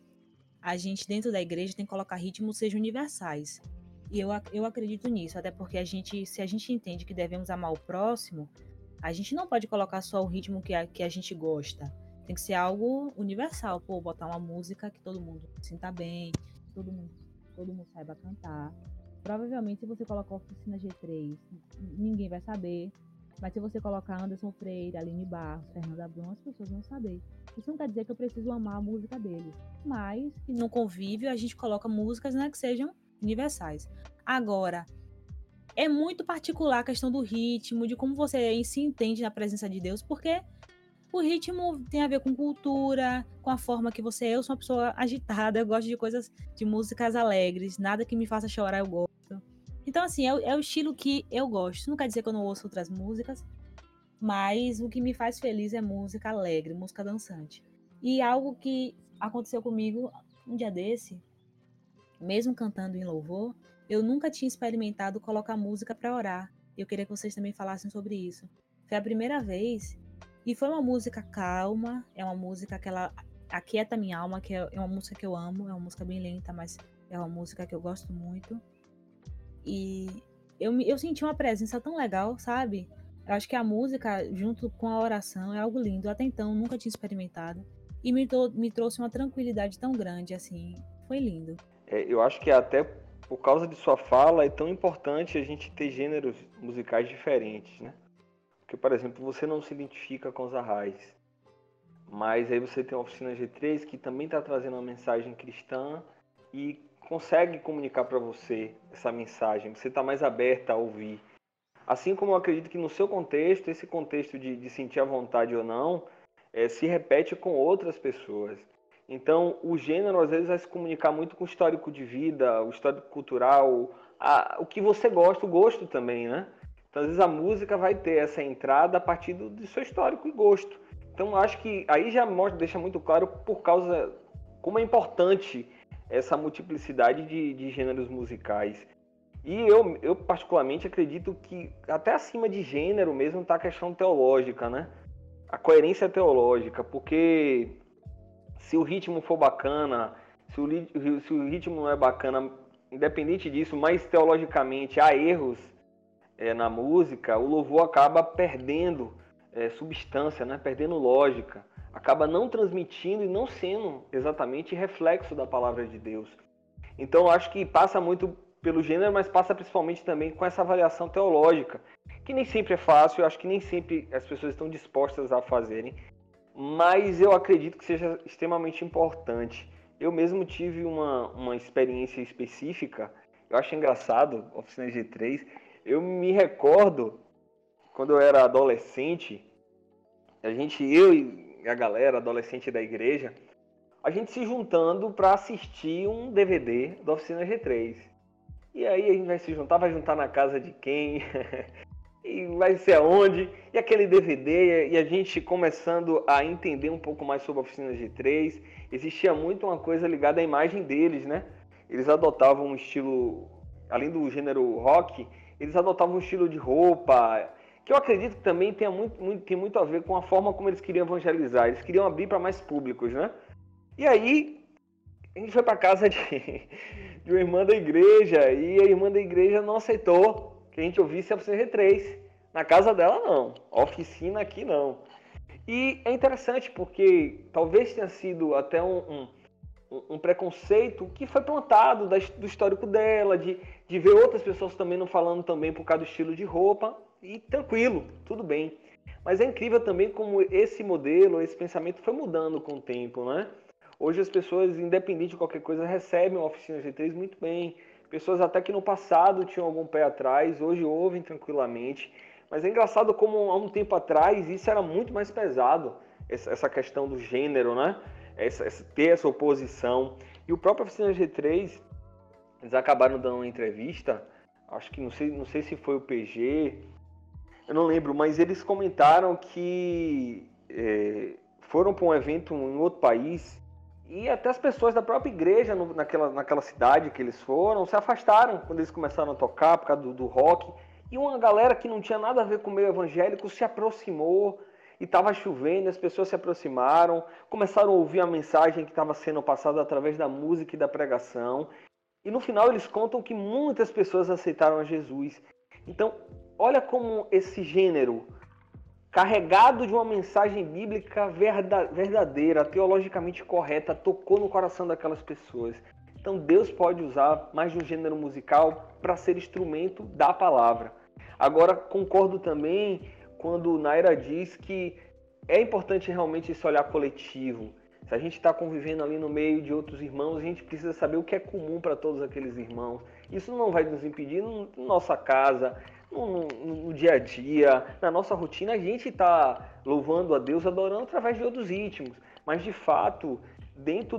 a gente dentro da igreja tem que colocar ritmos que sejam universais. E eu acredito nisso, até porque se a gente entende que devemos amar o próximo, a gente não pode colocar só o ritmo que a gente gosta. Tem que ser algo universal. Pô, botar uma música que todo mundo se sinta bem, que todo mundo saiba cantar. Provavelmente, se você colocar Oficina G3, ninguém vai saber. Mas se você colocar Anderson Freire, Aline Barros, Fernanda Brum, as pessoas vão saber. Isso não quer dizer que eu preciso amar a música deles. Mas, no convívio, a gente coloca músicas, né, que sejam universais. Agora, é muito particular a questão do ritmo, de como você se entende na presença de Deus, porque o ritmo tem a ver com cultura, com a forma que você é. Eu sou uma pessoa agitada, eu gosto de coisas, de músicas alegres, nada que me faça chorar eu gosto. Então, assim, é o estilo que eu gosto. Não quer dizer que eu não ouço outras músicas, mas o que me faz feliz é música alegre, música dançante. E algo que aconteceu comigo um dia desse, mesmo cantando em louvor, eu nunca tinha experimentado colocar música para orar. Eu queria que vocês também falassem sobre isso. Foi a primeira vez e foi uma música calma, é uma música que ela aquieta minha alma, que é uma música que eu amo, é uma música bem lenta, mas é uma música que eu gosto muito. E eu senti uma presença tão legal, sabe? Eu acho que a música, junto com a oração, é algo lindo. Até então, nunca tinha experimentado. E me trouxe uma tranquilidade tão grande, assim. Foi lindo. Eu acho que até por causa de sua fala é tão importante a gente ter gêneros musicais diferentes, né? Porque, por exemplo, você não se identifica com os arrais, mas aí você tem a Oficina G3 que também está trazendo uma mensagem cristã e consegue comunicar para você essa mensagem. Você está mais aberta a ouvir. Assim como eu acredito que no seu contexto, esse contexto de sentir a vontade ou não, se repete com outras pessoas. Então, o gênero às vezes vai se comunicar muito com o histórico de vida, o histórico cultural, o que você gosta, o gosto também, né? Então, às vezes a música vai ter essa entrada a partir do seu histórico e gosto. Então, acho que aí já deixa muito claro por causa como é importante essa multiplicidade de gêneros musicais. E eu particularmente acredito que até acima de gênero mesmo está a questão teológica, né? A coerência teológica, porque se o ritmo for bacana, se o ritmo não é bacana, independente disso, mas teologicamente há erros na música, o louvor acaba perdendo substância, né? Perdendo lógica, acaba não transmitindo e não sendo exatamente reflexo da palavra de Deus. Então eu acho que passa muito pelo gênero, mas passa principalmente também com essa avaliação teológica, que nem sempre é fácil, eu acho que nem sempre as pessoas estão dispostas a fazerem, mas eu acredito que seja extremamente importante. Eu mesmo tive uma experiência específica, eu acho engraçado, Oficina G3, eu me recordo, quando eu era adolescente, eu e a galera adolescente da igreja, a gente se juntando para assistir um DVD da Oficina G3. E aí a gente vai juntar na casa de quem, e vai ser aonde, e aquele DVD, e a gente começando a entender um pouco mais sobre a Oficina G3, existia muito uma coisa ligada à imagem deles, né? Eles adotavam um estilo, além do gênero rock, eles adotavam um estilo de roupa, que eu acredito que também tem muito a ver com a forma como eles queriam evangelizar, eles queriam abrir para mais públicos, né? E aí, a gente foi para casa de uma irmã da igreja, e a irmã da igreja não aceitou que a gente ouvisse a Oficina G3. Na casa dela, não. A oficina aqui, não. E é interessante porque talvez tenha sido até um preconceito que foi plantado do histórico dela, de ver outras pessoas também não falando também por causa do estilo de roupa, e tranquilo, tudo bem. Mas é incrível também como esse modelo, esse pensamento foi mudando com o tempo, né? Hoje as pessoas, independente de qualquer coisa, recebem a Oficina G3 muito bem. Pessoas até que no passado tinham algum pé atrás, hoje ouvem tranquilamente. Mas é engraçado como há um tempo atrás isso era muito mais pesado, essa questão do gênero, né? Ter essa oposição. E o próprio Oficina G3, eles acabaram dando uma entrevista, acho que não sei se foi o PG, eu não lembro, mas eles comentaram que foram para um evento em outro país e até as pessoas da própria igreja naquela cidade que eles foram se afastaram quando eles começaram a tocar por causa do rock. E uma galera que não tinha nada a ver com o meio evangélico se aproximou e estava chovendo, as pessoas se aproximaram, começaram a ouvir a mensagem que estava sendo passada através da música e da pregação. E no final eles contam que muitas pessoas aceitaram a Jesus. Então, olha como esse gênero, carregado de uma mensagem bíblica verdadeira, teologicamente correta, tocou no coração daquelas pessoas. Então Deus pode usar mais de um gênero musical para ser instrumento da palavra. Agora, concordo também quando Naira diz que é importante realmente esse olhar coletivo. Se a gente está convivendo ali no meio de outros irmãos, a gente precisa saber o que é comum para todos aqueles irmãos. Isso não vai nos impedir na nossa casa, no dia a dia, na nossa rotina. A gente está louvando a Deus, adorando através de outros ritmos. Mas, de fato, dentro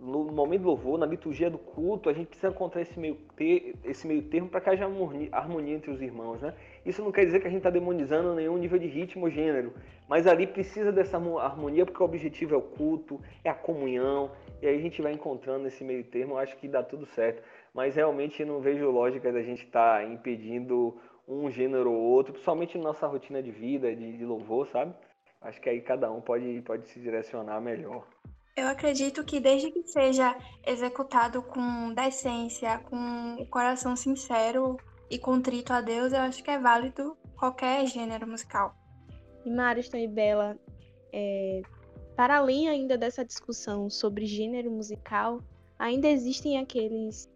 no momento do louvor, na liturgia do culto, a gente precisa encontrar esse meio termo para que haja harmonia entre os irmãos, né? Isso não quer dizer que a gente está demonizando nenhum nível de ritmo ou gênero, mas ali precisa dessa harmonia porque o objetivo é o culto, é a comunhão, e aí a gente vai encontrando esse meio termo, eu acho que dá tudo certo. Mas realmente não vejo lógica da gente estar impedindo um gênero ou outro, principalmente na nossa rotina de vida, de louvor, sabe? Acho que aí cada um pode se direcionar melhor. Eu acredito que desde que seja executado com decência, com o coração sincero e contrito a Deus, eu acho que é válido qualquer gênero musical. E Mariston e Bela, para além ainda dessa discussão sobre gênero musical, ainda existem aqueles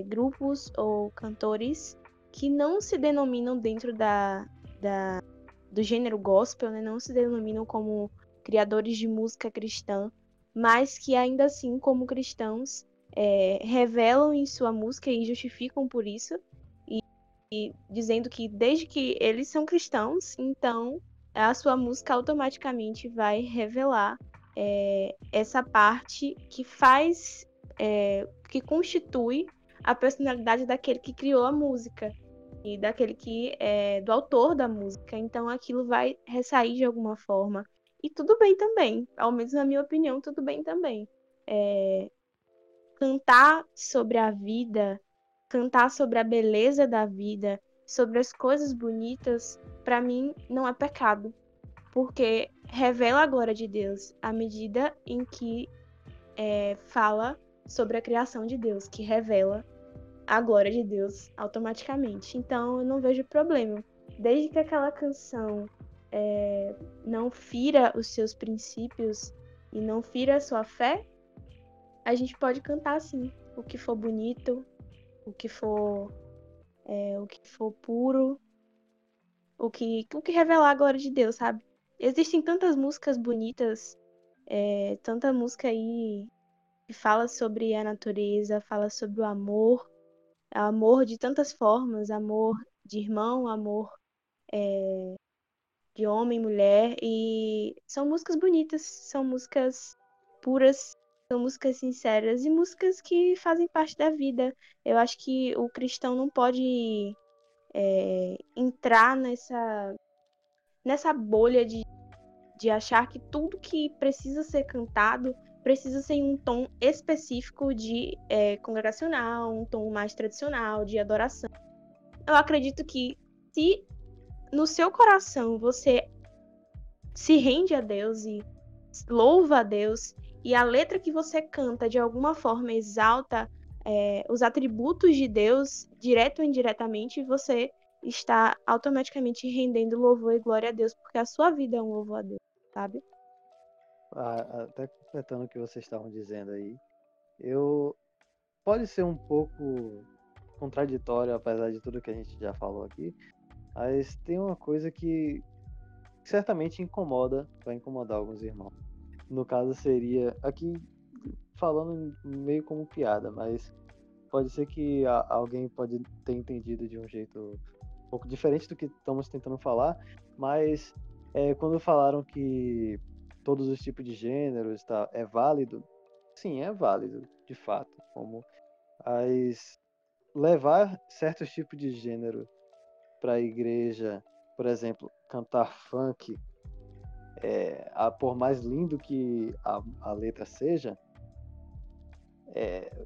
grupos ou cantores que não se denominam dentro do gênero gospel, né? Não se denominam como criadores de música cristã, mas que ainda assim, como cristãos, revelam em sua música e justificam por isso, e dizendo que desde que eles são cristãos, então a sua música automaticamente vai revelar essa parte que faz, que constitui a personalidade daquele que criou a música e daquele que é do autor da música. Então aquilo vai ressair de alguma forma. E tudo bem também, ao menos na minha opinião, tudo bem também. Cantar sobre a vida, cantar sobre a beleza da vida, sobre as coisas bonitas, para mim não é pecado, porque revela a glória de Deus à medida em que fala sobre a criação de Deus, que revela a glória de Deus automaticamente. Então eu não vejo problema, desde que aquela canção não fira os seus princípios e não fira a sua fé, a gente pode cantar assim, o que for bonito, o que for puro, o que revelar a glória de Deus, sabe? Existem tantas músicas bonitas, tanta música aí que fala sobre a natureza, fala sobre o amor de tantas formas, amor de irmão, amor de homem, mulher, e são músicas bonitas, são músicas puras, são músicas sinceras e músicas que fazem parte da vida. Eu acho que o cristão não pode entrar nessa bolha de achar que tudo que precisa ser cantado precisa ser em um tom específico de congregacional, um tom mais tradicional, de adoração. Eu acredito que se no seu coração você se rende a Deus e louva a Deus, e a letra que você canta de alguma forma exalta os atributos de Deus, direto ou indiretamente, você está automaticamente rendendo louvor e glória a Deus, porque a sua vida é um louvor a Deus, sabe? Até completando o que vocês estavam dizendo aí, pode ser um pouco contraditório, apesar de tudo que a gente já falou aqui, mas tem uma coisa que certamente vai incomodar alguns irmãos. No caso seria, aqui falando meio como piada, mas pode ser que alguém pode ter entendido de um jeito um pouco diferente do que estamos tentando falar, mas quando falaram que todos os tipos de gêneros é válido, sim, é válido, de fato, mas levar certos tipos de gênero para a igreja, por exemplo, cantar funk, por mais lindo que a letra seja,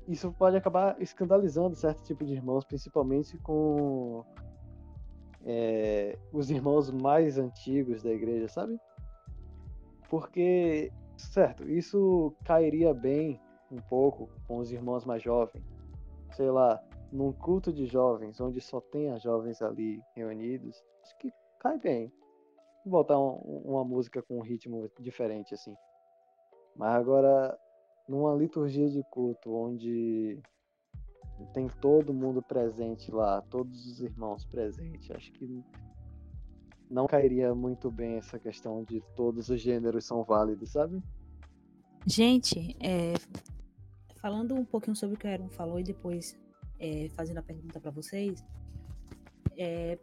isso pode acabar escandalizando certo tipo de irmãos, principalmente com os irmãos mais antigos da igreja, sabe? Porque, certo, isso cairia bem um pouco com os irmãos mais jovens, sei lá, num culto de jovens, onde só tem as jovens ali reunidos, acho que cai bem. Botar uma música com um ritmo diferente, assim. Mas agora, numa liturgia de culto, onde tem todo mundo presente lá, todos os irmãos presentes, acho que não cairia muito bem essa questão de todos os gêneros são válidos, sabe? Gente, falando um pouquinho sobre o que o Aaron falou e depois fazendo a pergunta para vocês,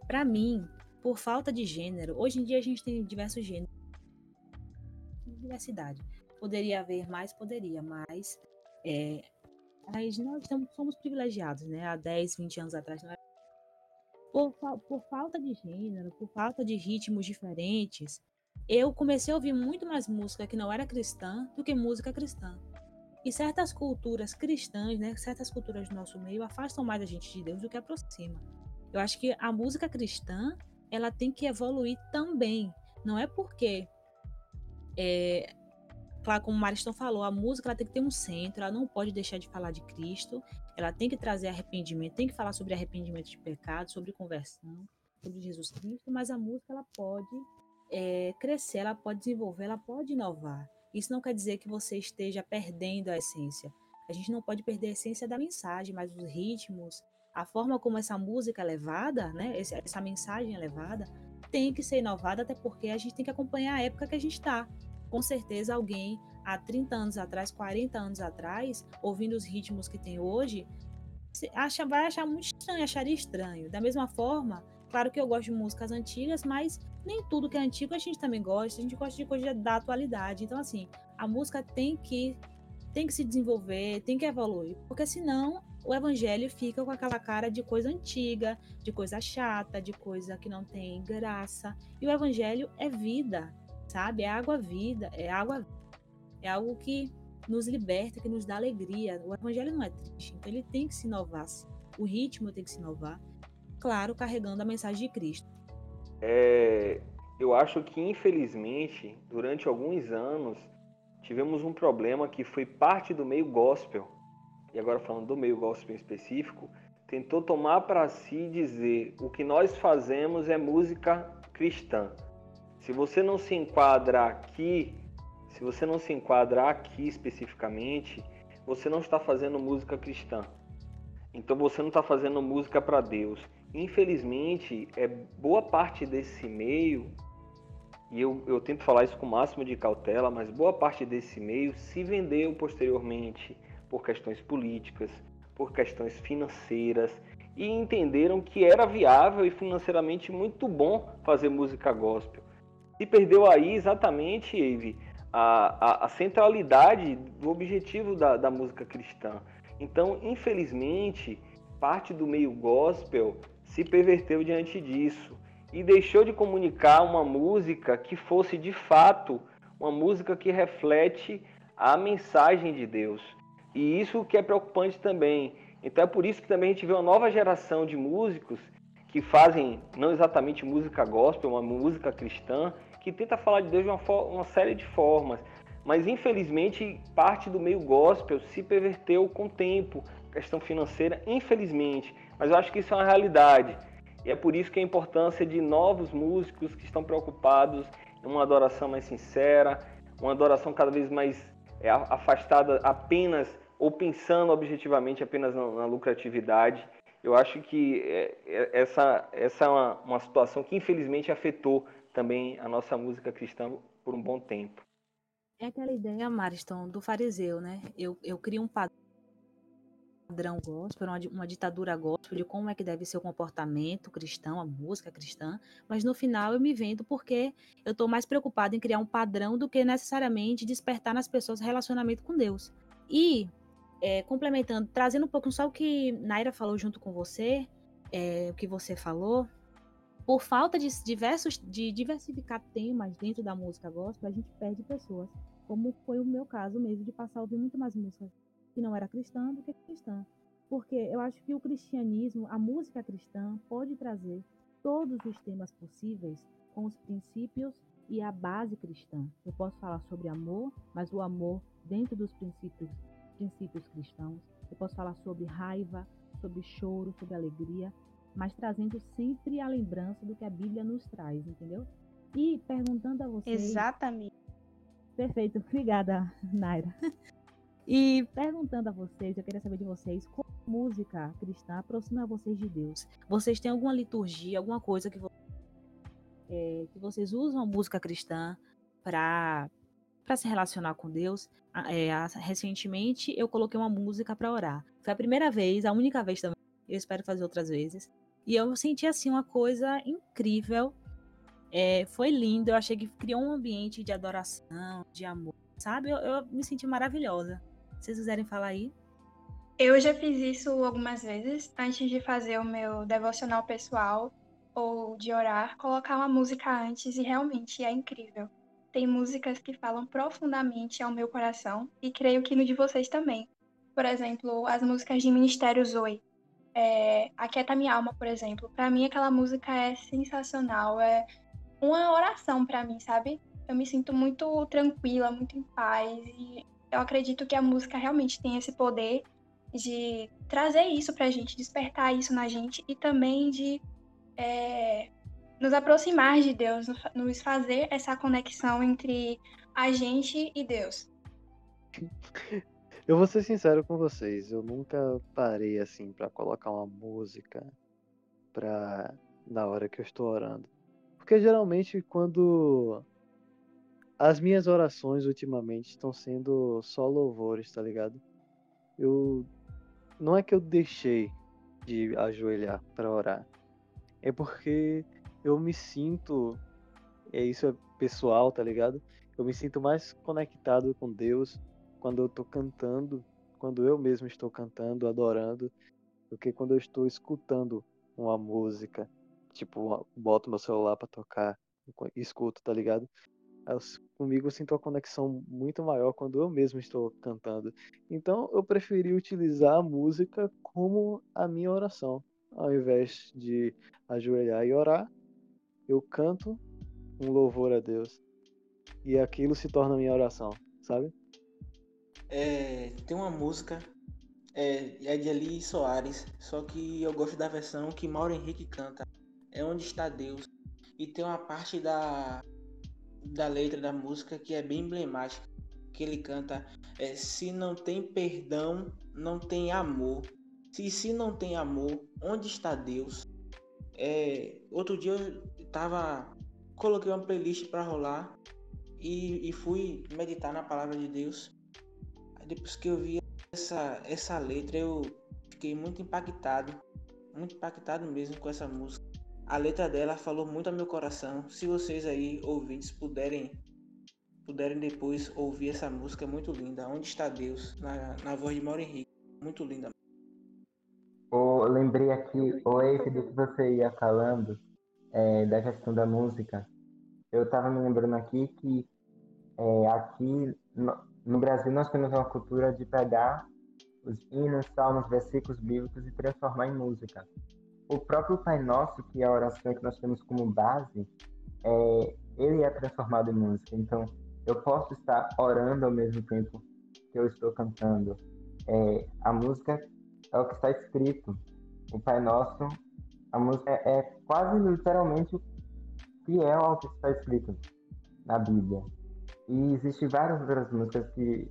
para mim, por falta de gênero, hoje em dia a gente tem diversos gêneros, diversidade. Poderia haver mais, poderia, mas Mas nós somos privilegiados, né? Há 10, 20 anos atrás, não era por falta de gênero, por falta de ritmos diferentes, eu comecei a ouvir muito mais música que não era cristã do que música cristã. E certas culturas cristãs, né, certas culturas do nosso meio afastam mais a gente de Deus do que aproxima. Eu acho que a música cristã, ela tem que evoluir também. Não é porque, claro, como o Mariston falou, a música ela tem que ter um centro, ela não pode deixar de falar de Cristo, ela tem que trazer arrependimento, tem que falar sobre arrependimento de pecado, sobre conversão, sobre Jesus Cristo, mas a música ela pode crescer, ela pode desenvolver, ela pode inovar. Isso não quer dizer que você esteja perdendo a essência. A gente não pode perder a essência da mensagem, mas os ritmos, a forma como essa música é levada, né, essa mensagem é levada, tem que ser inovada, até porque a gente tem que acompanhar a época que a gente está. Com certeza alguém há 30 anos atrás, 40 anos atrás, ouvindo os ritmos que tem hoje, vai achar muito estranho, acharia estranho. Da mesma forma, claro que eu gosto de músicas antigas, mas nem tudo que é antigo a gente também gosta, a gente gosta de coisa da atualidade. Então, assim, a música tem que se desenvolver, tem que evoluir, porque senão o evangelho fica com aquela cara de coisa antiga, de coisa chata, de coisa que não tem graça. E o evangelho é vida, sabe? É água-vida, é algo que nos liberta, que nos dá alegria. O evangelho não é triste, então ele tem que se inovar. Sim. O ritmo tem que se inovar, claro, carregando a mensagem de Cristo. Eu acho que, infelizmente, durante alguns anos, tivemos um problema que foi parte do meio gospel, e agora falando do meio gospel em específico, tentou tomar para si dizer o que nós fazemos é música cristã. Se você não se enquadra aqui especificamente, você não está fazendo música cristã. Então você não está fazendo música para Deus. Infelizmente, boa parte desse meio, e eu tento falar isso com o máximo de cautela, mas boa parte desse meio se vendeu posteriormente por questões políticas, por questões financeiras, e entenderam que era viável e financeiramente muito bom fazer música gospel. Se perdeu aí exatamente, Eve, a centralidade do objetivo da música cristã. Então, infelizmente, parte do meio gospel se perverteu diante disso e deixou de comunicar uma música que fosse de fato uma música que reflete a mensagem de Deus. E isso que é preocupante também. Então é por isso que também a gente vê uma nova geração de músicos que fazem não exatamente música gospel, uma música cristã, que tenta falar de Deus de uma série de formas. Mas infelizmente parte do meio gospel se perverteu com o tempo, questão financeira, infelizmente. Mas eu acho que isso é uma realidade. E é por isso que a importância de novos músicos que estão preocupados em uma adoração mais sincera, uma adoração cada vez mais afastada apenas, ou pensando objetivamente apenas na lucratividade. Eu acho que essa é uma situação que infelizmente afetou também a nossa música cristã por um bom tempo. É aquela ideia, Mariston, do fariseu, né? Eu crio um padrão gospel, uma ditadura gospel de como é que deve ser o comportamento cristão, a música cristã, mas no final eu me vendo porque eu estou mais preocupada em criar um padrão do que necessariamente despertar nas pessoas relacionamento com Deus. E, complementando, trazendo um pouco só o que Naira falou junto com você, o que você falou, por falta de diversificar temas dentro da música gospel, a gente perde pessoas, como foi o meu caso mesmo, de passar a ouvir muito mais músicas que não era cristã do que cristã. Porque eu acho que o cristianismo, a música cristã, pode trazer todos os temas possíveis com os princípios e a base cristã. Eu posso falar sobre amor, mas o amor dentro dos princípios cristãos. Eu posso falar sobre raiva, sobre choro, sobre alegria, mas trazendo sempre a lembrança do que a Bíblia nos traz, entendeu? E perguntando a vocês... Exatamente. Perfeito, obrigada, Naira. E perguntando a vocês, eu queria saber de vocês, como a música cristã aproxima vocês de Deus? Vocês têm alguma liturgia, alguma coisa que vocês usam a música cristã para se relacionar com Deus? Recentemente, eu coloquei uma música para orar. Foi a primeira vez, a única vez também, eu espero fazer outras vezes. E eu senti, assim, uma coisa incrível. Foi lindo, eu achei que criou um ambiente de adoração, de amor, sabe? Eu me senti maravilhosa. Se vocês quiserem falar aí. Eu já fiz isso algumas vezes, antes de fazer o meu devocional pessoal ou de orar, colocar uma música antes e realmente é incrível. Tem músicas que falam profundamente ao meu coração e creio que no de vocês também. Por exemplo, as músicas de Ministério Zoe. Aquieta Minha Alma, por exemplo. Para mim, aquela música é sensacional. É uma oração para mim, sabe? Eu me sinto muito tranquila, muito em paz. E eu acredito que a música realmente tem esse poder de trazer isso pra gente, despertar isso na gente e também de nos aproximar de Deus, nos fazer essa conexão entre a gente e Deus. Eu vou ser sincero com vocês, eu nunca parei assim pra colocar uma música pra na hora que eu estou orando. Porque geralmente quando as minhas orações ultimamente estão sendo só louvores, tá ligado? Eu não é que eu deixei de ajoelhar pra orar, é porque eu me sinto, isso é pessoal, tá ligado? Eu me sinto mais conectado com Deus quando eu tô cantando, quando eu mesmo estou cantando, adorando, do que quando eu estou escutando uma música. Tipo, boto meu celular pra tocar, e escuto, tá ligado? Comigo eu sinto uma conexão muito maior quando eu mesmo estou cantando. Então eu preferi utilizar a música como a minha oração. Ao invés de ajoelhar e orar, eu canto um louvor a Deus. E aquilo se torna a minha oração, sabe? Tem uma música, é de Eli Soares, só que eu gosto da versão que Mauro Henrique canta. É Onde Está Deus. E tem uma parte da letra da música que é bem emblemática, que ele canta: se não tem perdão, não tem amor. Se não tem amor, onde está Deus? Outro dia coloquei uma playlist para rolar e fui meditar na palavra de Deus. Aí depois que eu vi essa letra, eu fiquei muito impactado mesmo com essa música. A letra dela falou muito ao meu coração. Se vocês aí, ouvintes, puderem depois ouvir essa música, é muito linda. Onde Está Deus? Na voz de Mauro Henrique. Muito linda. Eu lembrei aqui, esse do que você ia falando, da questão da música. Eu estava me lembrando aqui que aqui no Brasil nós temos uma cultura de pegar os hinos, salmos, versículos bíblicos e transformar em música. O próprio Pai Nosso, que é a oração que nós temos como base, ele é transformado em música. Então, eu posso estar orando ao mesmo tempo que eu estou cantando. A música é o que está escrito. O Pai Nosso, a música é quase literalmente fiel ao que está escrito na Bíblia. E existem várias outras músicas que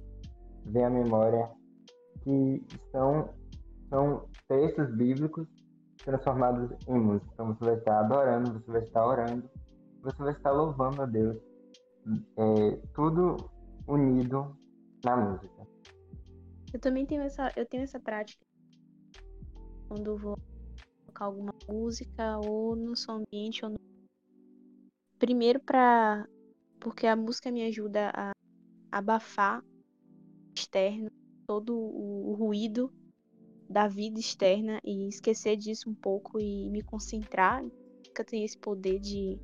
vêm à memória que são textos bíblicos transformados em música. Então você vai estar adorando, você vai estar orando, você vai estar louvando a Deus. Tudo unido na música. Eu também tenho essa prática quando eu vou tocar alguma música ou no som ambiente ou no... Primeiro porque a música me ajuda a abafar externo todo o ruído da vida externa e esquecer disso um pouco e me concentrar. Que eu tenho esse poder de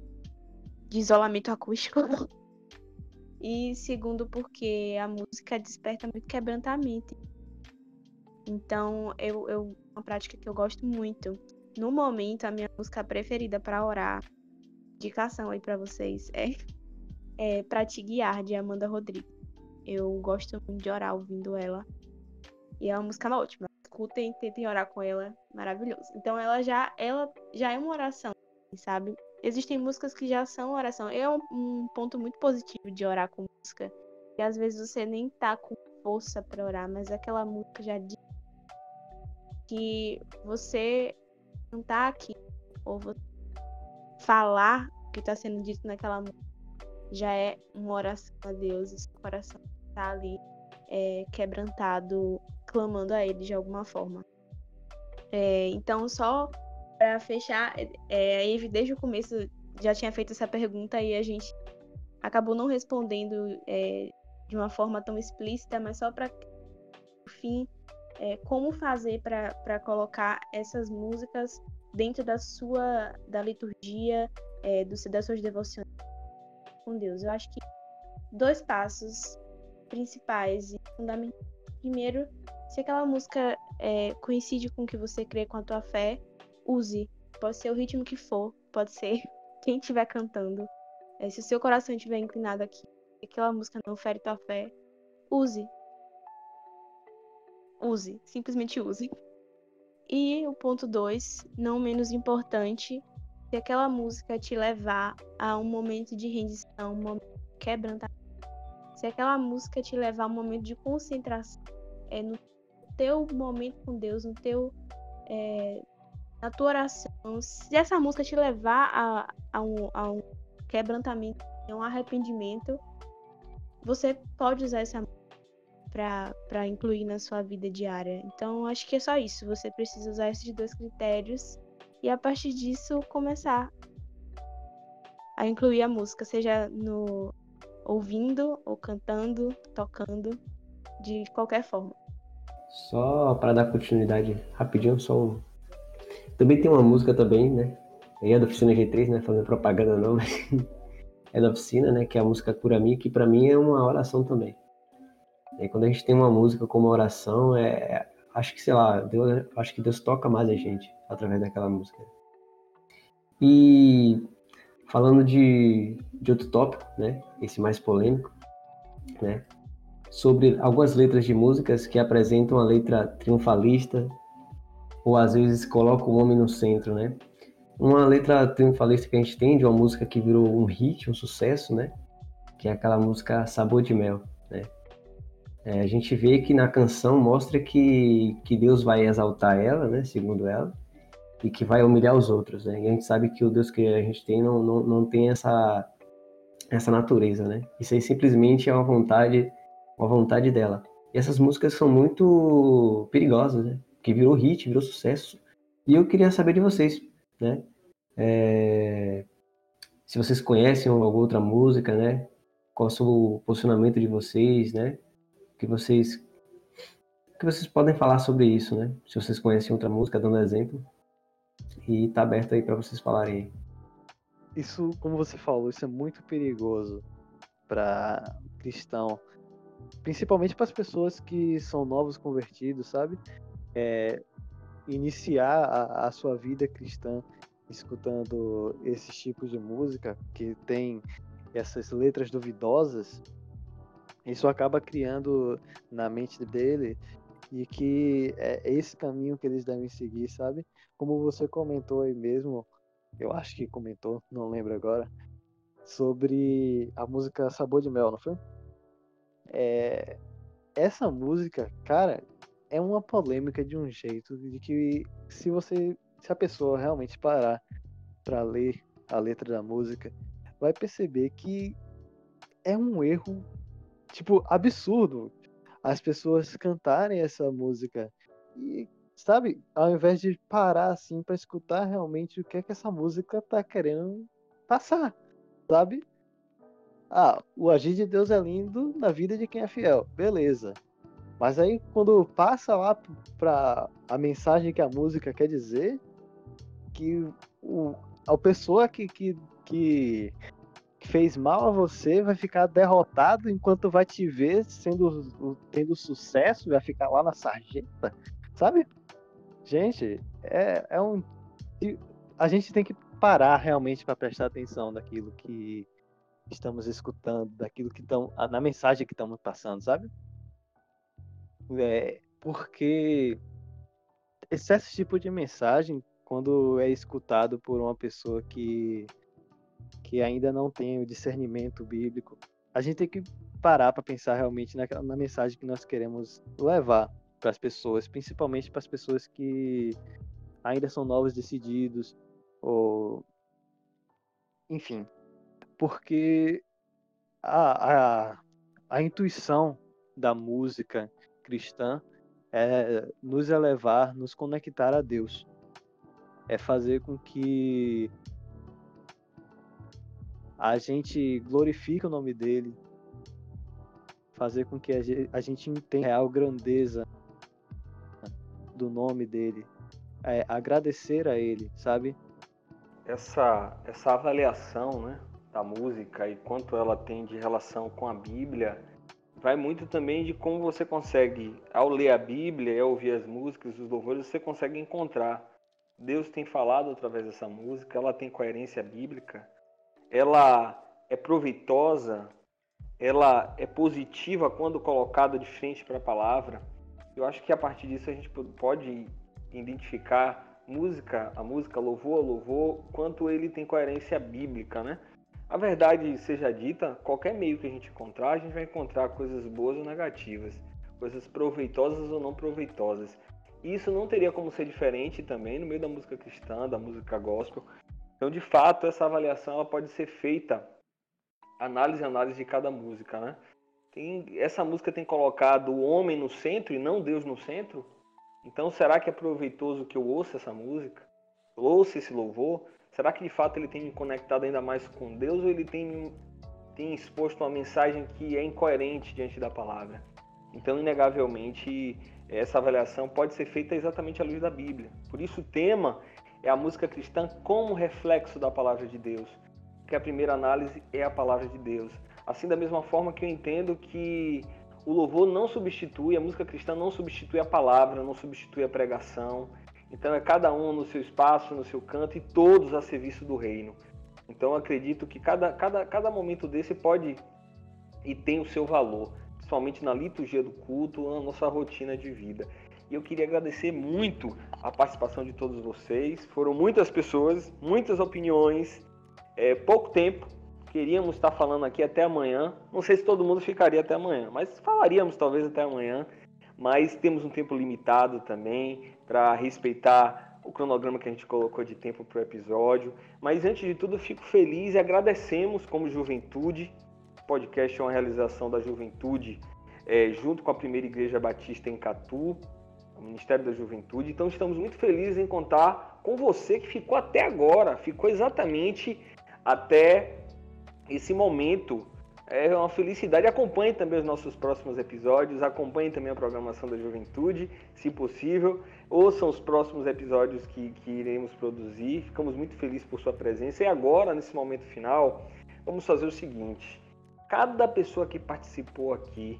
isolamento acústico. E segundo, porque a música desperta muito quebrantamento. Então, uma prática que eu gosto muito. No momento, a minha música preferida para orar, indicação aí para vocês, é Pra Te Guiar, de Amanda Rodrigues. Eu gosto muito de orar ouvindo ela. E é uma música ótima. Escutem, tentem orar com ela, maravilhoso. Então ela já é uma oração, sabe? Existem músicas que já são oração. É um ponto muito positivo de orar com música. Que às vezes você nem tá com força pra orar, mas aquela música já diz que você não tá aqui, ou você falar o que tá sendo dito naquela música já é uma oração a Deus. E seu coração tá ali quebrantado, clamando a ele de alguma forma. Então, só para fechar, a Eve desde o começo já tinha feito essa pergunta e a gente acabou não respondendo de uma forma tão explícita, mas só para enfim, como fazer para colocar essas músicas dentro da liturgia, das suas devoções com Deus. Eu acho que 2 passos principais e fundamentais. Primeiro, se aquela música coincide com o que você crê, com a tua fé, use. Pode ser o ritmo que for, pode ser quem estiver cantando. Se o seu coração estiver inclinado aqui, e aquela música não fere tua fé, use. Use, simplesmente use. E o ponto 2, não menos importante, se aquela música te levar a um momento de rendição, um momento de quebrantamento, se aquela música te levar a um momento de concentração, no teu momento com Deus, na tua oração, se essa música te levar a um quebrantamento, a um arrependimento, você pode usar essa música para incluir na sua vida diária. Então, acho que é só isso. Você precisa usar esses 2 critérios e, a partir disso, começar a incluir a música, seja no ouvindo, ou cantando, tocando, de qualquer forma. Só para dar continuidade rapidinho, também tem uma música também, né? É da Oficina G3, né? Fazendo propaganda não, mas é da Oficina, né? Que é a música Cura Mim, que para mim é uma oração também. E aí, quando a gente tem uma música como oração, acho que, sei lá, acho que Deus toca mais a gente através daquela música. E falando de outro tópico, né? Esse mais polêmico, né? Sobre algumas letras de músicas que apresentam a letra triunfalista ou às vezes colocam o homem no centro, né? Uma letra triunfalista que a gente tem de uma música que virou um hit, um sucesso, né? Que é aquela música Sabor de Mel, né? A gente vê que na canção mostra que Deus vai exaltar ela, né? Segundo ela, e que vai humilhar os outros, né? E a gente sabe que o Deus que a gente tem não tem essa natureza, né? Isso aí simplesmente é uma vontade dela. E essas músicas são muito perigosas, né? Que virou hit, virou sucesso. E eu queria saber de vocês, né? Se vocês conhecem alguma outra música, né? Qual é o seu posicionamento de vocês, né? O que vocês podem falar sobre isso, né? Se vocês conhecem outra música, dando exemplo. E tá aberto aí para vocês falarem. Isso, como você falou, isso é muito perigoso para cristão, principalmente para as pessoas que são novos convertidos, sabe? Iniciar a sua vida cristã escutando esses tipos de música que tem essas letras duvidosas, isso acaba criando na mente dele e que é esse caminho que eles devem seguir, sabe? Como você comentou aí mesmo, eu acho que comentou, não lembro agora, sobre a música Sabor de Mel, não foi? Essa música, cara, é uma polêmica de um jeito de que se a pessoa realmente parar para ler a letra da música, vai perceber que é um erro, tipo, absurdo as pessoas cantarem essa música e, sabe, ao invés de parar assim para escutar realmente o que é que essa música tá querendo passar, sabe? O agir de Deus é lindo na vida de quem é fiel, beleza. Mas aí quando passa lá para a mensagem que a música quer dizer, que a pessoa que fez mal a você vai ficar derrotado enquanto vai te ver tendo sucesso, vai ficar lá na sarjeta, sabe? Gente, a gente tem que parar realmente para prestar atenção naquilo que estamos escutando, daquilo que na mensagem que estamos passando, sabe? Porque esse tipo de mensagem, quando é escutado por uma pessoa que ainda não tem o discernimento bíblico, a gente tem que parar para pensar realmente na mensagem que nós queremos levar para as pessoas, principalmente para as pessoas que ainda são novos decididos, ou enfim, porque a intuição da música cristã é nos elevar, nos conectar a Deus, é fazer com que a gente glorifique o nome dele, fazer com que a gente entenda a real grandeza do nome dele, agradecer a ele, sabe? Essa avaliação, né, da música e quanto ela tem de relação com a Bíblia vai muito também de como você consegue, ao ler a Bíblia e ao ouvir as músicas, os louvores, você consegue encontrar. Deus tem falado através dessa música, ela tem coerência bíblica, ela é proveitosa, ela é positiva quando colocada de frente para a palavra. Eu acho que a partir disso a gente pode identificar a música, louvor a louvor, quanto ele tem coerência bíblica, né? A verdade seja dita, qualquer meio que a gente encontrar, a gente vai encontrar coisas boas ou negativas, coisas proveitosas ou não proveitosas. E isso não teria como ser diferente também no meio da música cristã, da música gospel. Então, de fato, essa avaliação ela pode ser feita, análise de cada música, né? Essa música tem colocado o homem no centro e não Deus no centro? Então, será que é proveitoso que eu ouça essa música? Ouça esse louvor? Será que de fato ele tem me conectado ainda mais com Deus ou ele tem exposto uma mensagem que é incoerente diante da palavra? Então, inegavelmente, essa avaliação pode ser feita exatamente à luz da Bíblia. Por isso, o tema é a música cristã como reflexo da palavra de Deus. Porque a primeira análise é a palavra de Deus. Assim, da mesma forma que eu entendo que o louvor não substitui, a música cristã não substitui a palavra, não substitui a pregação. Então, é cada um no seu espaço, no seu canto e todos a serviço do reino. Então, eu acredito que cada momento desse pode e tem o seu valor, principalmente na liturgia do culto, na nossa rotina de vida. E eu queria agradecer muito a participação de todos vocês. Foram muitas pessoas, muitas opiniões, pouco tempo. Queríamos estar falando aqui até amanhã. Não sei se todo mundo ficaria até amanhã, mas falaríamos talvez até amanhã. Mas temos um tempo limitado também para respeitar o cronograma que a gente colocou de tempo para o episódio. Mas antes de tudo, eu fico feliz e agradecemos como Juventude. O podcast é uma realização da Juventude junto com a Primeira Igreja Batista em Catu, o Ministério da Juventude. Então estamos muito felizes em contar com você que ficou até agora, ficou exatamente até esse momento. É uma felicidade. Acompanhe também os nossos próximos episódios, acompanhe também a programação da Juventude, se possível. Ouçam os próximos episódios que iremos produzir. Ficamos muito felizes por sua presença. E agora, nesse momento final, vamos fazer o seguinte. Cada pessoa que participou aqui,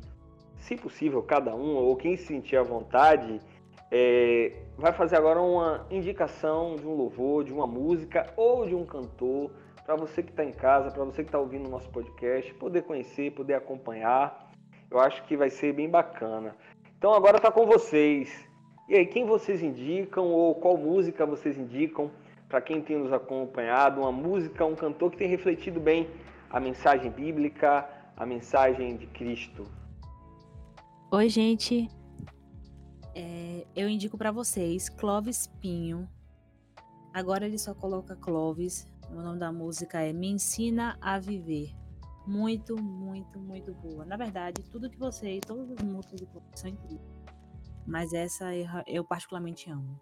se possível, cada um, ou quem se sentir à vontade, vai fazer agora uma indicação de um louvor, de uma música ou de um cantor, para você que está em casa, para você que está ouvindo o nosso podcast, poder conhecer, poder acompanhar. Eu acho que vai ser bem bacana. Então agora está com vocês. E aí, quem vocês indicam ou qual música vocês indicam para quem tem nos acompanhado? Uma música, um cantor que tem refletido bem a mensagem bíblica, a mensagem de Cristo. Oi, gente. Eu indico para vocês Clóvis Pinho. Agora ele só coloca Clóvis. O nome da música é Me Ensina a Viver. Muito, muito, muito boa. Na verdade, todas as músicas de Clóvis são incríveis. Mas essa eu particularmente amo.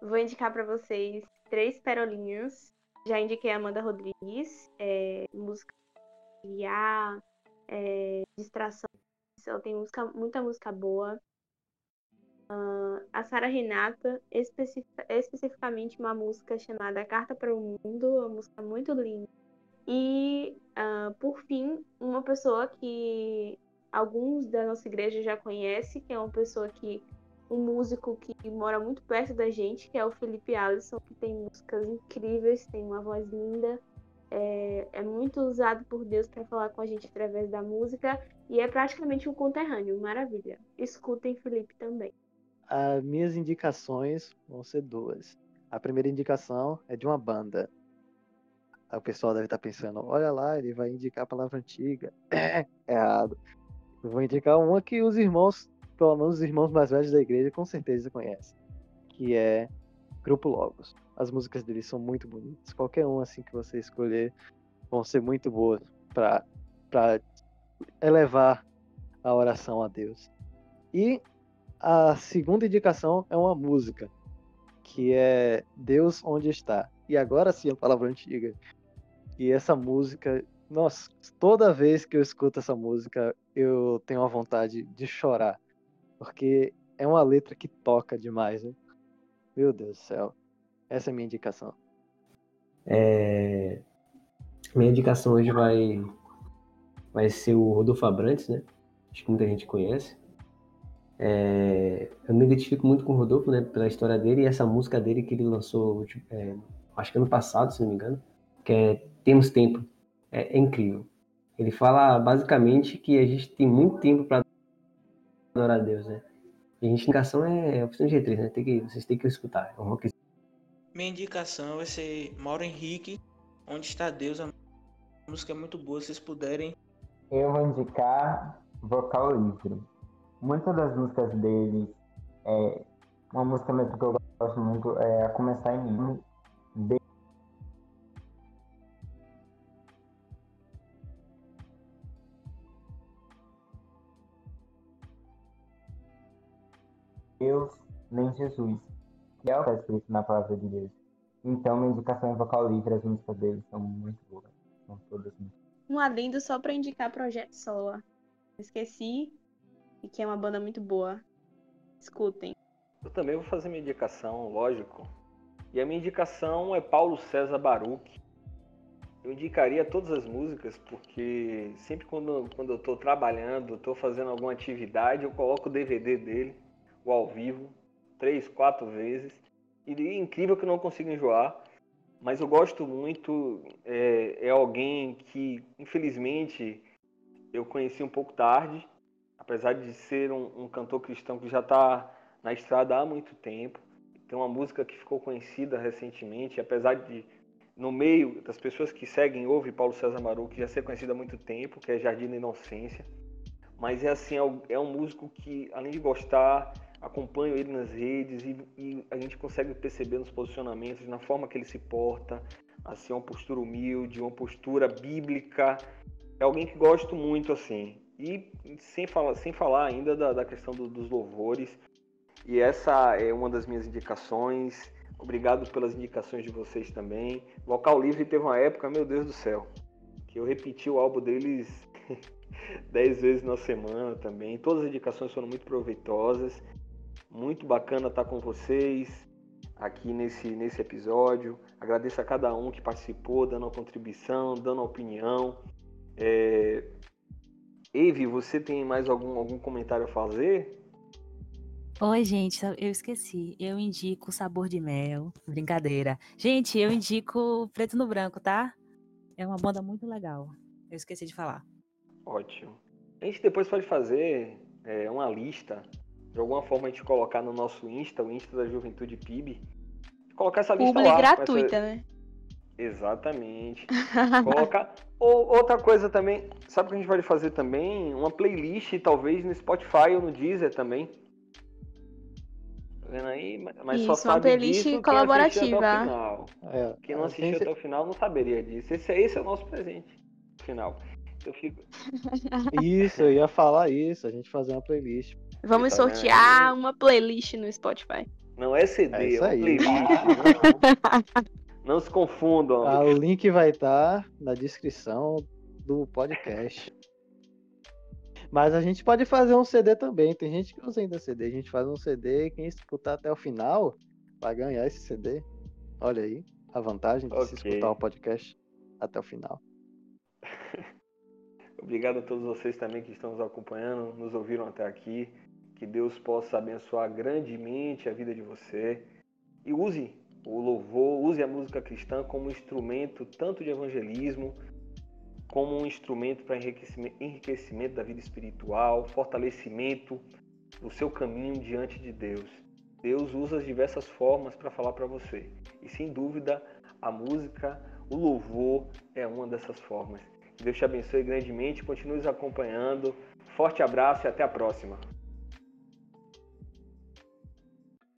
Vou indicar para vocês 3 perolinhas. Já indiquei a Amanda Rodrigues, música guiar, distração. Ela tem muita música boa. A Sara Renata, especificamente uma música chamada Carta para o Mundo, uma música muito linda. E, por fim, uma pessoa que alguns da nossa igreja já conhecem, que é um músico que mora muito perto da gente, que é o Felipe Alisson, que tem músicas incríveis, tem uma voz linda, é muito usado por Deus para falar com a gente através da música e é praticamente um conterrâneo, maravilha. Escutem Felipe também. As minhas indicações vão ser 2. A primeira indicação é de uma banda. O pessoal deve estar pensando, olha lá, ele vai indicar a palavra antiga. Errado. Eu vou indicar uma que os irmãos, pelo menos os irmãos mais velhos da igreja, com certeza conhecem, que é Grupo Logos. As músicas deles são muito bonitas. Qualquer uma assim que você escolher vão ser muito boas para elevar a oração a Deus. E a segunda indicação é uma música, que é Deus Onde Está. E agora sim a palavra antiga. E essa música, nossa, toda vez que eu escuto essa música, eu tenho a vontade de chorar. Porque é uma letra que toca demais, né? Meu Deus do céu. Essa é a minha indicação. Minha indicação hoje vai ser o Rodolfo Abrantes, né? Acho que muita gente conhece. Eu me identifico muito com o Rodolfo, né? Pela história dele e essa música dele que ele lançou, acho que ano passado, se não me engano, que é Temos Tempo. É incrível. Ele fala basicamente que a gente tem muito tempo para adorar a Deus, né? E a indicação é Oficina G3, né? Vocês têm que escutar. É um rock. Minha indicação vai ser Mauro Henrique, Onde Está Deus. A música é muito boa, se vocês puderem. Eu vou indicar Vocal Livre. Muitas das músicas dele, uma música mesmo que eu gosto muito é A Começar em Mim. Deus, nem Jesus. Que é o que está escrito na palavra de Deus. Então, minha indicação é Vocal Livre. As músicas dele são muito boas. São todas muito. Um adendo só pra indicar Projeto Sola. Esqueci, e que é uma banda muito boa. Escutem. Eu também vou fazer minha indicação, lógico. E a minha indicação é Paulo César Baruch. Eu indicaria todas as músicas, porque sempre quando eu estou trabalhando, estou fazendo alguma atividade, eu coloco o DVD dele, o ao vivo, 3, 4 vezes. E é incrível que eu não consigo enjoar. Mas eu gosto muito, é alguém que, infelizmente, eu conheci um pouco tarde, apesar de ser um cantor cristão que já está na estrada há muito tempo. Tem uma música que ficou conhecida recentemente, apesar de, no meio das pessoas que seguem, ouvem Paulo César Baruch, já ser conhecida há muito tempo, que é Jardim da Inocência. Mas é assim, é um músico que, além de gostar, acompanho ele nas redes e a gente consegue perceber nos posicionamentos, na forma que ele se porta, assim, uma postura humilde, uma postura bíblica. É alguém que gosto muito, assim. E sem falar ainda da questão dos louvores. E essa é uma das minhas indicações. Obrigado pelas indicações de vocês também. Vocal Livre teve uma época, meu Deus do céu, que eu repeti o álbum deles 10 vezes na semana também. Todas as indicações foram muito proveitosas. Muito bacana estar com vocês aqui nesse episódio. Agradeço a cada um que participou, dando a contribuição, dando a opinião. Eve, você tem mais algum comentário a fazer? Oi, gente, eu esqueci. Eu indico Sabor de Mel. Brincadeira. Gente, eu indico Preto no Branco, tá? É uma banda muito legal. Eu esqueci de falar. Ótimo. A gente depois pode fazer uma lista, de alguma forma a gente colocar no nosso Insta, o Insta da Juventude PIB, colocar essa lista Publi lá. gratuita, né? Exatamente. Colocar. Outra coisa também, sabe o que a gente pode fazer também? Uma playlist, talvez, no Spotify ou no Deezer também. Tá vendo aí? Mas Isso, só uma sabe playlist disso quem assistiu até o colaborativa. final. Quem não assistiu até o final não saberia disso. Esse é o nosso presente final. Eu fico... Isso, eu ia falar isso, a gente fazer uma playlist. Vamos Tá sortear uma playlist no Spotify. Não é CD, É isso uma aí. playlist. Não se confundam. O link vai estar na descrição do podcast. Mas a gente pode fazer um CD também. Tem gente que usa ainda CD. A gente faz um CD e quem escutar até o final vai ganhar esse CD. Olha aí a vantagem de se escutar o podcast até o final. Obrigado a todos vocês também que estão nos acompanhando, nos ouviram até aqui. Que Deus possa abençoar grandemente a vida de você. E use o louvor, use a música cristã como instrumento tanto de evangelismo, como um instrumento para enriquecimento da vida espiritual, fortalecimento do seu caminho diante de Deus. Deus usa as diversas formas para falar para você. E sem dúvida, a música, o louvor é uma dessas formas. Deus te abençoe grandemente, continue nos acompanhando. Forte abraço e até a próxima.